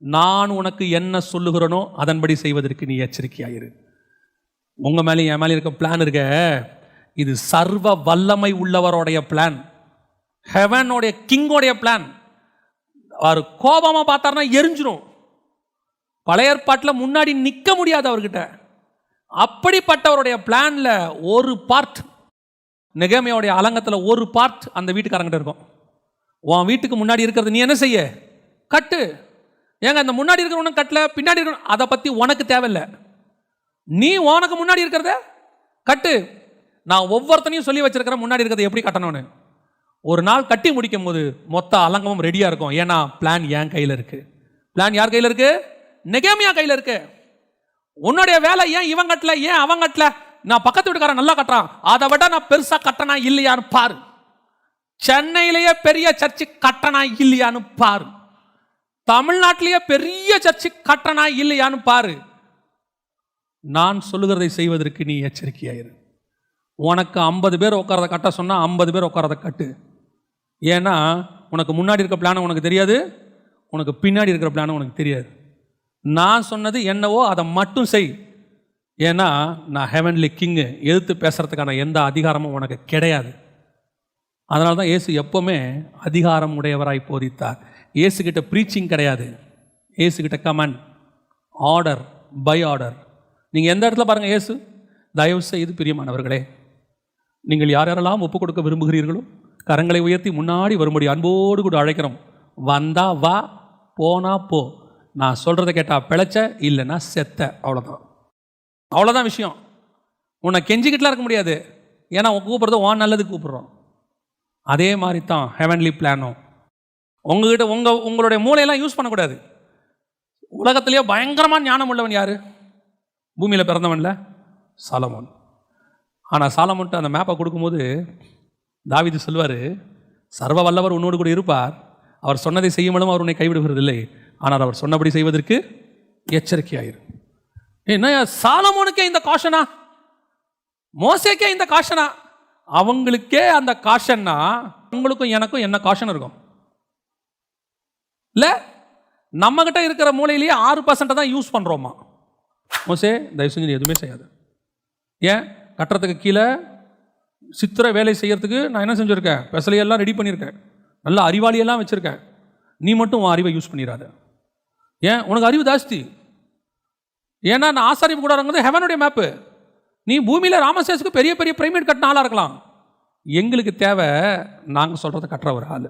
நான் உனக்கு என்ன சொல்லுகிறனோ அதன்படி செய்வதற்கு நீ எச்சரிக்கையாயிரு. உங்கள் மேலே என் மேலே இருக்க பிளான் இருக்க, இது சர்வ வல்லமை உள்ளவருடைய பிளான், ஹெவனுடைய கிங்கோடைய பிளான். அவர் கோபமாக பார்த்தாருன்னா எரிஞ்சிடும். பழைய ஏற்பாட்டில் முன்னாடி நிற்க முடியாது அவர்கிட்ட. அப்படிப்பட்டவருடைய பிளான்ல ஒரு பார்ட், நெகேமியாவுடைய அலங்கத்தில் ஒரு பார்ட் அந்த வீட்டுக்காரங்கிட்ட இருக்கும். உன் வீட்டுக்கு முன்னாடி இருக்கிறது நீ என்ன செய்ய? கட்டு. ஏங்க அந்த முன்னாடி இருக்கிறவனும் கட்டல, பின்னாடி இருக்கிற அதை பற்றி உனக்கு தேவையில்லை. நீ உனக்கு முன்னாடி இருக்கிறத கட்டு. நான் ஒவ்வொருத்தனையும் சொல்லி வச்சிருக்கிறேன் முன்னாடி இருக்கிறத எப்படி கட்டணும்னு. ஒரு நாள் கட்டி முடிக்கும் போது மொத்த அலங்கமும் ரெடியாக இருக்கும். ஏன்னா பிளான் என் கையில் இருக்கு. பிளான் யார் கையில் இருக்கு? நெகேமியா கையில் இருக்கு. உன்னுடைய வேலை ஏன் இவன் கட்டல, ஏன் அவன் கட்டல? நான் பக்கத்து வீட்டுக்காரன் நல்லா கட்டுறான், அதை விட நான் பெருசா கட்டணா இல்லையான்னு பாரு. சென்னையிலேயே பெரிய சர்ச்சு கட்டணா இல்லையான்னு பாரு. தமிழ்நாட்டிலேயே பெரிய சர்ச்சு கட்டணா இல்லையான்னு பாரு. நான் சொல்லுகிறதை செய்வதற்கு நீ எச்சரிக்கையாயிரு. உனக்கு 50 பேர் உட்காரத கட்ட சொன்னா 50 பேர் உட்காரத கட்டு. ஏன்னா உனக்கு முன்னாடி இருக்க பிளான் உனக்கு தெரியாது, உனக்கு பின்னாடி இருக்கிற பிளான் உனக்கு தெரியாது. நான் சொன்னது என்னவோ அதை மட்டும் செய். ஏன்னா நான் ஹெவன்லி கிங்கு, எதிர்த்து பேசுறதுக்கான எந்த அதிகாரமும் உனக்கு கிடையாது. அதனால தான் இயேசு எப்போவுமே அதிகாரம் உடையவராய் போதித்தார். இயேசுகிட்ட ப்ரீச்சிங் கிடையாது, இயேசுகிட்ட கமாண்ட், ஆர்டர் பை ஆர்டர். நீங்கள் எந்த இடத்துல பாருங்கள், இயேசு தயவு செய்து பிரியமானவர்களே, நீங்கள் யார் யாரெல்லாம் ஒப்புக் கொடுக்க விரும்புகிறீர்களோ கரங்களை உயர்த்தி முன்னாடி வரும்படி அன்போடு கூட அழைக்கிறோம். வந்தா வா, போனா போ. நான் சொல்கிறத கேட்டால் பிழைச்ச, இல்லைன்னா செத்த. அவ்வளோதான் விஷயம். உன்னை கெஞ்சிக்கிட்டுலாம் இருக்க முடியாது. ஏன்னா கூப்பிட்றது உன் நல்லது கூப்பிட்றோம். அதே மாதிரி தான் ஹெவன்லி பிளானும். உங்ககிட்ட உங்களுடைய மூளையெல்லாம் யூஸ் பண்ணக்கூடாது. உலகத்திலேயே பயங்கரமான ஞானம் உள்ளவன் யார்? பூமியில் பிறந்தவன்ல சாலமோன். ஆனால் சாலமோன்ட்டு அந்த மேப்பை கொடுக்கும்போது தாவீது சொல்வார், சர்வ வல்லவர் உன்னோடு கூட இருப்பார், அவர் சொன்னதை செய்யும்போதும் அவர் உன்னை கைவிடுவதில்லை, ஆனால் அவர் சொன்னபடி செய்வதற்கு எச்சரிக்கையாயிரு. என்ன சாலமோனுக்கே இந்த காஷனா, மோசேக்கே இந்த காஷனா, அவங்களுக்கே அந்த காஷன்னா உங்களுக்கும் எனக்கும் என்ன காஷன் இருக்கும்? இல்லை, நம்ம கிட்ட இருக்கிற மூலையிலேயே 6% தான் யூஸ் பண்ணுறோமா. மோசே தயவு செஞ்சு எதுவுமே செய்யாது. ஏன்? கட்டுறதுக்கு கீழே சித்திர வேலை செய்யறதுக்கு நான் என்ன செஞ்சுருக்கேன்? பெசலையெல்லாம் ரெடி பண்ணியிருக்கேன், நல்ல அறிவாளியெல்லாம் வச்சுருக்கேன். நீ மட்டும் உன் அறிவை யூஸ் பண்ணிடாத. ஏன்? உனக்கு அறிவு ஜாஸ்தி. ஏன்னா நான் ஆசாரிப்பு கூடாரங்கிறது ஹெவனுடைய மேப்பு. நீ பூமியில் ராமசேஸுக்கு பெரிய பெரிய பிரைமேட் கட்டின ஆளாக இருக்கலாம். எங்களுக்கு தேவை நாங்கள் சொல்கிறத கட்டுற ஒரு ஆள்.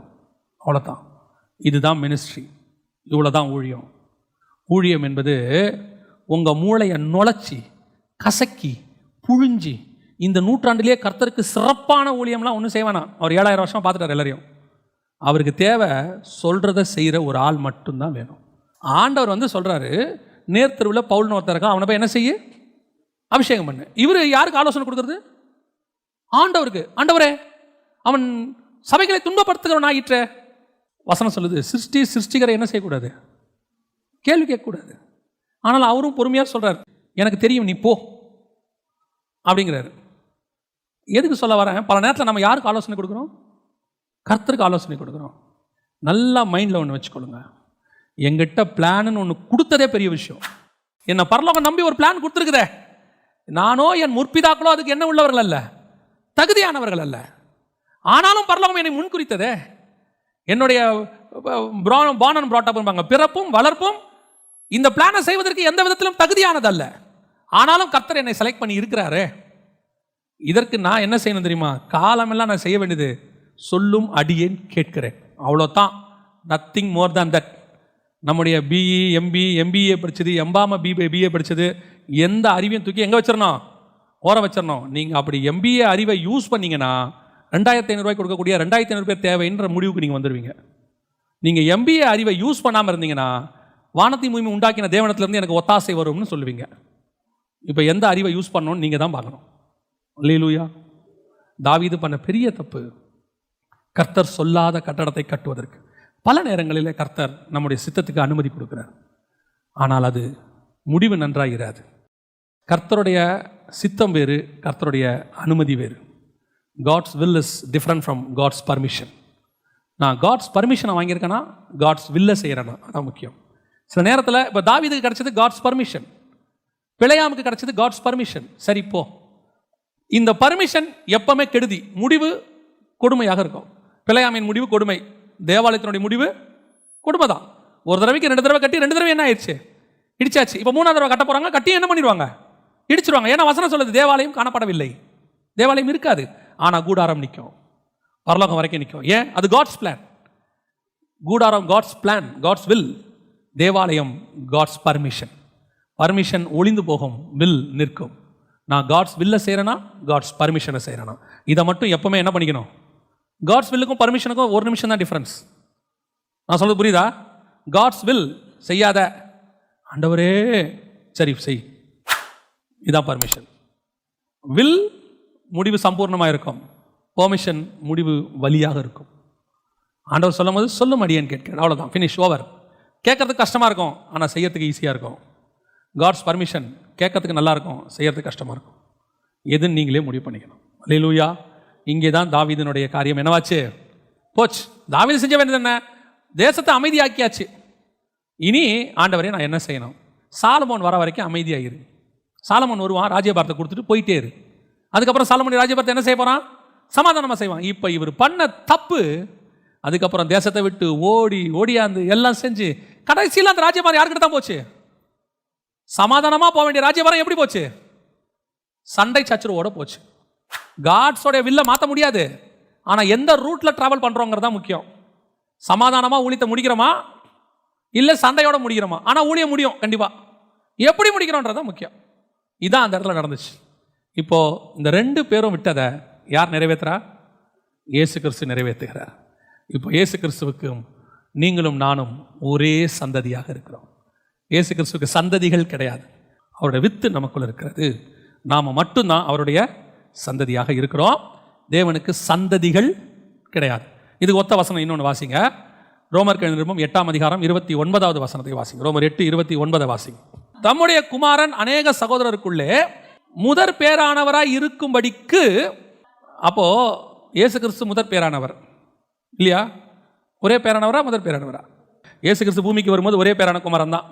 அவ்வளோதான். இதுதான் மினிஸ்ட்ரி, இவ்வளோதான் ஊழியம். ஊழியம் என்பது உங்கள் மூளையை நுழைச்சி கசக்கி புழிஞ்சி, இந்த நூற்றாண்டிலேயே கர்த்தருக்கு சிறப்பான ஊழியம்லாம் ஒன்றும் செய்வானா. அவர் 7000 வருஷம் பார்த்துட்டார் எல்லாரையும். அவருக்கு தேவை சொல்கிறத செய்கிற ஒரு ஆள் மட்டும்தான் வேணும். ஆண்டவர் சொல்கிறாரு, நேர்த்தருவில் பவுல்னு ஒருத்தர் இருக்கா, அவனை போய் என்ன செய்ய? அபிஷேகம் பண்ணு. இவர் யாருக்கு ஆலோசனை கொடுக்குறது? ஆண்டவருக்கு. ஆண்டவரே, அவன் சபைகளை துன்பப்படுத்துகிறவன் ஆயிற்ற. வசனம் சொல்லுது, சிருஷ்டிகரை என்ன செய்யக்கூடாது? கேள்வி கேட்கக்கூடாது. ஆனால் அவரும் பொறுமையாக சொல்கிறார், எனக்கு தெரியும், நீ போ அப்படிங்கிறாரு. எதுக்கு சொல்ல வரேன்? பல நேரத்தில் நம்ம யாருக்கு ஆலோசனை கொடுக்குறோம்? கர்த்தருக்கு ஆலோசனை கொடுக்குறோம். நல்லா மைண்டில் ஒன்று வச்சுக்கொள்ளுங்க, எங்கிட்ட பிளான்னு ஒன்று கொடுத்ததே பெரிய விஷயம். என்னை பரலோகம் நம்பி ஒரு பிளான் கொடுத்துருக்குதே, நானோ என் முற்பிதாக்களோ அதுக்கு என்ன உள்ளவர்கள் அல்ல, தகுதியானவர்கள் அல்ல. ஆனாலும் பரலோகம் என்னை முன் குறித்ததே. என்னுடைய பான் அண்ட் ப்ராட் அப், பிறப்பும் வளர்ப்பும் இந்த பிளானை செய்வதற்கு எந்த விதத்திலும் தகுதியானதல்ல. ஆனாலும் கர்த்தர் என்னை செலக்ட் பண்ணி இருக்கிறாரு. இதற்கு நான் என்ன செய்யணும் தெரியுமா? காலமெல்லாம் நான் செய்ய வேண்டியது சொல்லும் அடியேன் கேட்கிறேன், அவ்வளோதான். Nothing more than that. நம்முடைய பிஇ எம்பிஏ படித்தது, எம்பாம பிஏ படித்தது, எந்த அறிவையும் தூக்கி எங்கே வச்சிடணும்? ஓர வச்சிடணும். நீங்கள் அப்படி எம்பிஏ அறிவை யூஸ் பண்ணிங்கன்னா 2500 ரூபாய் கொடுக்கக்கூடிய 2500 பேர் தேவைன்ற முடிவுக்கு நீங்கள் வந்துடுவீங்க. நீங்கள் எம்பிஏ அறிவை யூஸ் பண்ணாமல் இருந்தீங்கன்னா வானத்தை பூமி உண்டாக்கின தேவனத்திலேருந்து எனக்கு ஒத்தாசை வரும்னு சொல்லுவீங்க. இப்போ எந்த அறிவை யூஸ் பண்ணணும்னு நீங்கள் தான் பார்க்கணும். அல்லேலூயா. தாவீது பண்ண பெரிய தப்பு கர்த்தர் சொல்லாத கட்டடத்தை கட்டுவதற்கு. பல நேரங்களில் கர்த்தர் நம்முடைய சித்தத்துக்கு அனுமதி கொடுக்கிறார், ஆனால் அது முடிவு நன்றாக இராது. கர்த்தருடைய சித்தம் வேறு, கர்த்தருடைய அனுமதி வேறு. God's will is different from God's permission. நான் காட்ஸ் பர்மிஷனை வாங்கியிருக்கேன்னா காட்ஸ் வில்லை செய்கிறேன்னா அதான் முக்கியம். சில நேரத்தில் இப்போ தாவீதுக்கு கிடைச்சது காட்ஸ் பர்மிஷன், பிழையாமுக்கு கிடைச்சது காட்ஸ் பர்மிஷன். சரி, இப்போ இந்த பர்மிஷன் எப்பவுமே கெடுதி, முடிவு கொடுமையாக இருக்கும். பிழையாமின் முடிவு கொடுமை, தேவாலயத்தினுடைய முடிவு கொடுமை தான். ஒரு தடவைக்கு 2 தடவை கட்டி 2 தடவை என்ன ஆயிடுச்சு? இடிச்சாச்சு. இப்போ 3ஆவது தடவை கட்ட போகிறாங்க, கட்டி என்ன பண்ணிடுவாங்க? இடிச்சிருவாங்க. ஏன்னா வசனம் சொல்லுது தேவாலயம் காணப்படவில்லை, தேவாலயம் இருக்காது, ஆனால் கூடாரம் நிற்கும், பரலோகம் வரைக்கும் நிற்கும். ஏன்? அது காட்ஸ் பிளான். கூடாரம் காட்ஸ் பிளான், காட்ஸ் வில். தேவாலயம் காட்ஸ் பர்மிஷன். பர்மிஷன் ஒளிந்து போகும், வில் நிற்கும். நான் காட்ஸ் வில்லை செய்கிறேன்னா காட்ஸ் பர்மிஷனை செய்கிறேன்னா இதை மட்டும் எப்பவுமே என்ன பண்ணிக்கணும்? காட்ஸ் வில்லுக்கும் பர்மிஷனுக்கும் 1 நிமிஷம் தான் டிஃப்ரென்ஸ். நான் சொல்றது புரியுதா? காட்ஸ் வில் செய்யாத, ஆண்டவரே சரி செய், இதான் பர்மிஷன். வில் முடிவு சம்பூர்ணமாக இருக்கும், பெர்மிஷன் முடிவு வலியாக இருக்கும். ஆண்டவர் சொல்லும் போது சொல்லும் அடியேன் கேட்கிறேன், அவ்வளோதான், ஃபினிஷ், ஓவர். கேட்கறதுக்கு கஷ்டமாக இருக்கும், ஆனால் செய்யறதுக்கு ஈஸியாக இருக்கும். காட்ஸ் பர்மிஷன் கேட்கறதுக்கு நல்லா இருக்கும், செய்யறதுக்கு கஷ்டமாக இருக்கும். எதுன்னு நீங்களே முடிவு பண்ணிக்கணும். அல்லேலூயா. இங்கே தான் தாவீதினுடைய காரியம் என்னவாச்சு? போச்சு. தாவீது செஞ்ச வேண்டியது என்ன? தேசத்தை அமைதியாக்கியாச்சு. இனி ஆண்டவரே நான் என்ன செய்யணும்? சாலமோன் வர வரைக்கும் அமைதியாகிரு. சாலமோன் வருவான், ராஜ்யபாரத்தை கொடுத்துட்டு போயிட்டே இரு. அதுக்கப்புறம் சாலமோன் ராஜ்யபாரத்தை என்ன செய்ய போகிறான்? சமாதானமாக செய்வான். இப்போ இவர் பண்ண தப்பு, அதுக்கப்புறம் தேசத்தை விட்டு ஓடியாந்து எல்லாம் செஞ்சு கடைசியில் அந்த ராஜ்யபாரம் யாருக்கிட்ட தான் போச்சு? சமாதானமாக போக வேண்டிய ராஜ்யபாரம் எப்படி போச்சு? சண்டை சச்சரவோட போச்சு. காட்ஸோடைய வில்லை மாற்ற முடியாது, ஆனால் எந்த ரூட்டில் ட்ராவல் பண்ணுறோங்கிறது தான் முக்கியம். சமாதானமாக ஊழியத்தை முடிக்கிறோமா இல்லை சண்டையோட முடிக்கிறோமா? ஆனால் ஊழியம் முடியும் கண்டிப்பாக. எப்படி முடிக்கிறோன்றதான் முக்கியம். இதான் அந்த இடத்துல நடந்துச்சு. இப்போது இந்த 2 பேரும் விட்டதை யார் நிறைவேற்றுறா? இயேசு கிறிஸ்து நிறைவேற்றுகிறார். இப்போ இயேசு கிறிஸ்துவுக்கும் நீங்களும் நானும் ஒரே சந்ததியாக இருக்கிறோம். இயேசு கிறிஸ்துவுக்கு சந்ததிகள் கிடையாது, அவருடைய வித்து நமக்குள்ள இருக்கிறது. நாம் மட்டும்தான் அவருடைய சந்ததியாக இருக்கிறோம். தேவனுக்கு சந்ததிகள் கிடையாது. இதுக்கு ஒத்த வசனம் இன்னொன்று வாசிங்க. ரோமர் நிருபம் 8ஆம் அதிகாரம் 29வது வசனத்தை வாசிங்க. ரோமர் 8:29 வாசிங்க. தம்முடைய குமாரன் அநேக சகோதரருக்குள்ளே முதற் பேரானவராய் இருக்கும்படிக்கு. அப்போ இயேசு கிறிஸ்து முதற் பேரானவர் இல்லையா? ஒரே பேரானவரா முதற் பேரானவரா? இயேசு கிறிஸ்து பூமிக்கு வரும்போது ஒரே பேரான குமாரன் தான்.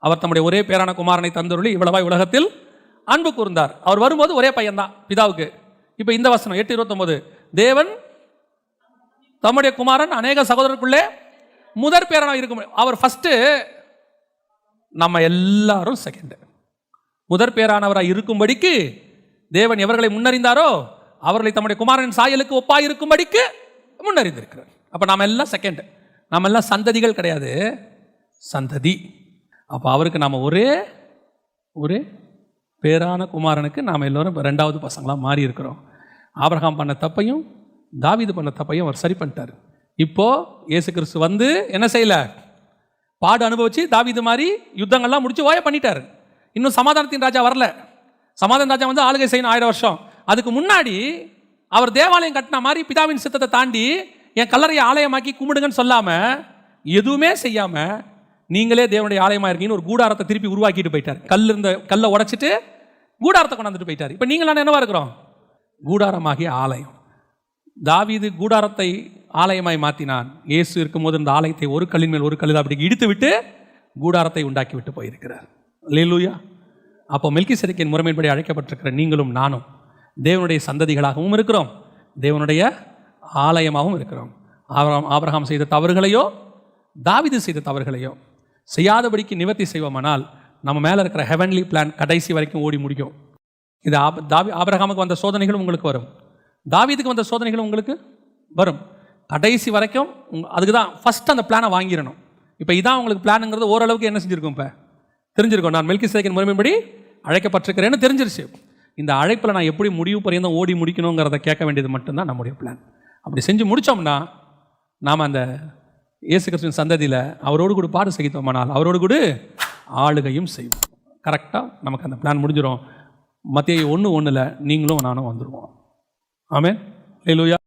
அவர் தம்முடைய ஒரே பேரான குமாரனை தந்தருளி இவ்வளவாய் உலகத்தில் அன்பு கூர்ந்தார். அவர் வரும்போது ஒரே பையன் தான் பிதாவுக்கு. இப்போ இந்த வசனம் 8:29, தேவன் தம்முடைய குமாரன் அநேக சகோதரருக்குள்ளே முதற் பேரான இருக்கும். அவர் ஃபர்ஸ்ட், நம்ம எல்லாரும் செகண்ட். முதற் பேரானவராக இருக்கும்படிக்கு தேவன் எவர்களை முன்னறிந்தாரோ அவர்களை தம்முடைய குமாரனின் சாயலுக்கு ஒப்பாய் இருக்கும்படிக்கு முன்னறிந்திருக்கிறார். அப்போ நாம் எல்லாம் செகண்ட், நாம் எல்லாம் சந்ததிகள் கிடையாது, சந்ததி. அப்போ அவருக்கு நாம் ஒரே பேரான குமாரனுக்கு நாம் எல்லோரும் 2வது பசங்களாக மாறி இருக்கிறோம். ஆபிரகாம் பண்ண தப்பையும் தாவீது பண்ண தப்பையும் அவர் சரி பண்ணிட்டார். இப்போது இயேசு கிறிஸ்து வந்து என்ன செய்யலை? பாடு அனுபவிச்சு தாவீது மாதிரி யுத்தங்கள்லாம் முடிச்சு ஓய பண்ணிட்டார். இன்னும் சமாதானத்தின் ராஜா வரல. சமாதான ராஜா வந்து ஆளுகை செய்யணும் 1000 வருஷம். அதுக்கு முன்னாடி அவர் தேவாலயம் கட்டின மாதிரி பிதாவின் சித்தத்தை தாண்டி என் கல்லறையை ஆலயமாக்கி கும்பிடுங்கன்னு சொல்லாமல் எதுவுமே செய்யாமல் நீங்களே தேவனுடைய ஆலயமாக இருக்கீங்கன்னு ஒரு கூடாரத்தை திருப்பி உருவாக்கிட்டு போயிட்டார். கல்லை உடைச்சிட்டு கூடாரத்தை கொண்டாந்துட்டு போயிட்டார். இப்போ நீங்களாம் என்னவா இருக்கிறோம்? கூடாரமாகிய ஆலயம். தாவீது கூடாரத்தை ஆலயமாய் மாற்றினான். இயேசு இருக்கும்போது இந்த ஆலயத்தை ஒரு கல்லின் மேல் ஒரு கல் அப்படி இடித்து விட்டு கூடாரத்தை உண்டாக்கி விட்டு போயிருக்கிறார். அல்லேலூயா. அப்போ மெல்கிசேதேக்கின் முறைமைப்படி அழைக்கப்பட்டிருக்கிற நீங்களும் நானும் தேவனுடைய சந்ததிகளாகவும் இருக்கிறோம், தேவனுடைய ஆலயமாகவும் இருக்கிறோம். ஆபிரகாம் செய்த தவறுகளையோ தாவீது செய்த தவறுகளையோ செய்யாதபடிக்கு நிவர்த்தி செய்வோமானால் நம்ம மேலே இருக்கிற ஹெவன்லி பிளான் கடைசி வரைக்கும் ஓடி முடிக்கும். இது ஆபிரகாமுக்கு வந்த சோதனைகளும் உங்களுக்கு வரும், தாவீதுக்கு வந்த சோதனைகளும் உங்களுக்கு வரும். கடைசி வரைக்கும் அதுக்கு தான் ஃபஸ்ட் அந்த பிளானை வாங்கிடணும். இப்போ இதான் உங்களுக்கு பிளானுங்கிறது ஓரளவுக்கு என்ன செஞ்சுருக்கும், இப்போ தெரிஞ்சிருக்கும். நான் மெல்கிசேதேக்கின் முறைமைப்படி அழைக்கப்பட்டிருக்கிறேன்னு தெரிஞ்சிருச்சு. இந்த அழைப்பில் நான் எப்படி முடிவு பரியந்தம் ஓடி முடிக்கணுங்கிறத கேட்க வேண்டியது மட்டும்தான் நம்முடைய பிளான். அப்படி செஞ்சு முடித்தோம்னா நாம் அந்த இயேசு கிறிஸ்துவின் சந்ததியில் அவரோடு கூட பாடு சகித்தோமானால் அவரோடு கூட ஆளுகையும் செய்வோம். கரெக்டாக நமக்கு அந்த பிளான் முடிஞ்சிடும். மத்தேயு 1:1 நீங்களும் நானும் வந்துடுவோம். ஆமென். அல்லேலூயா.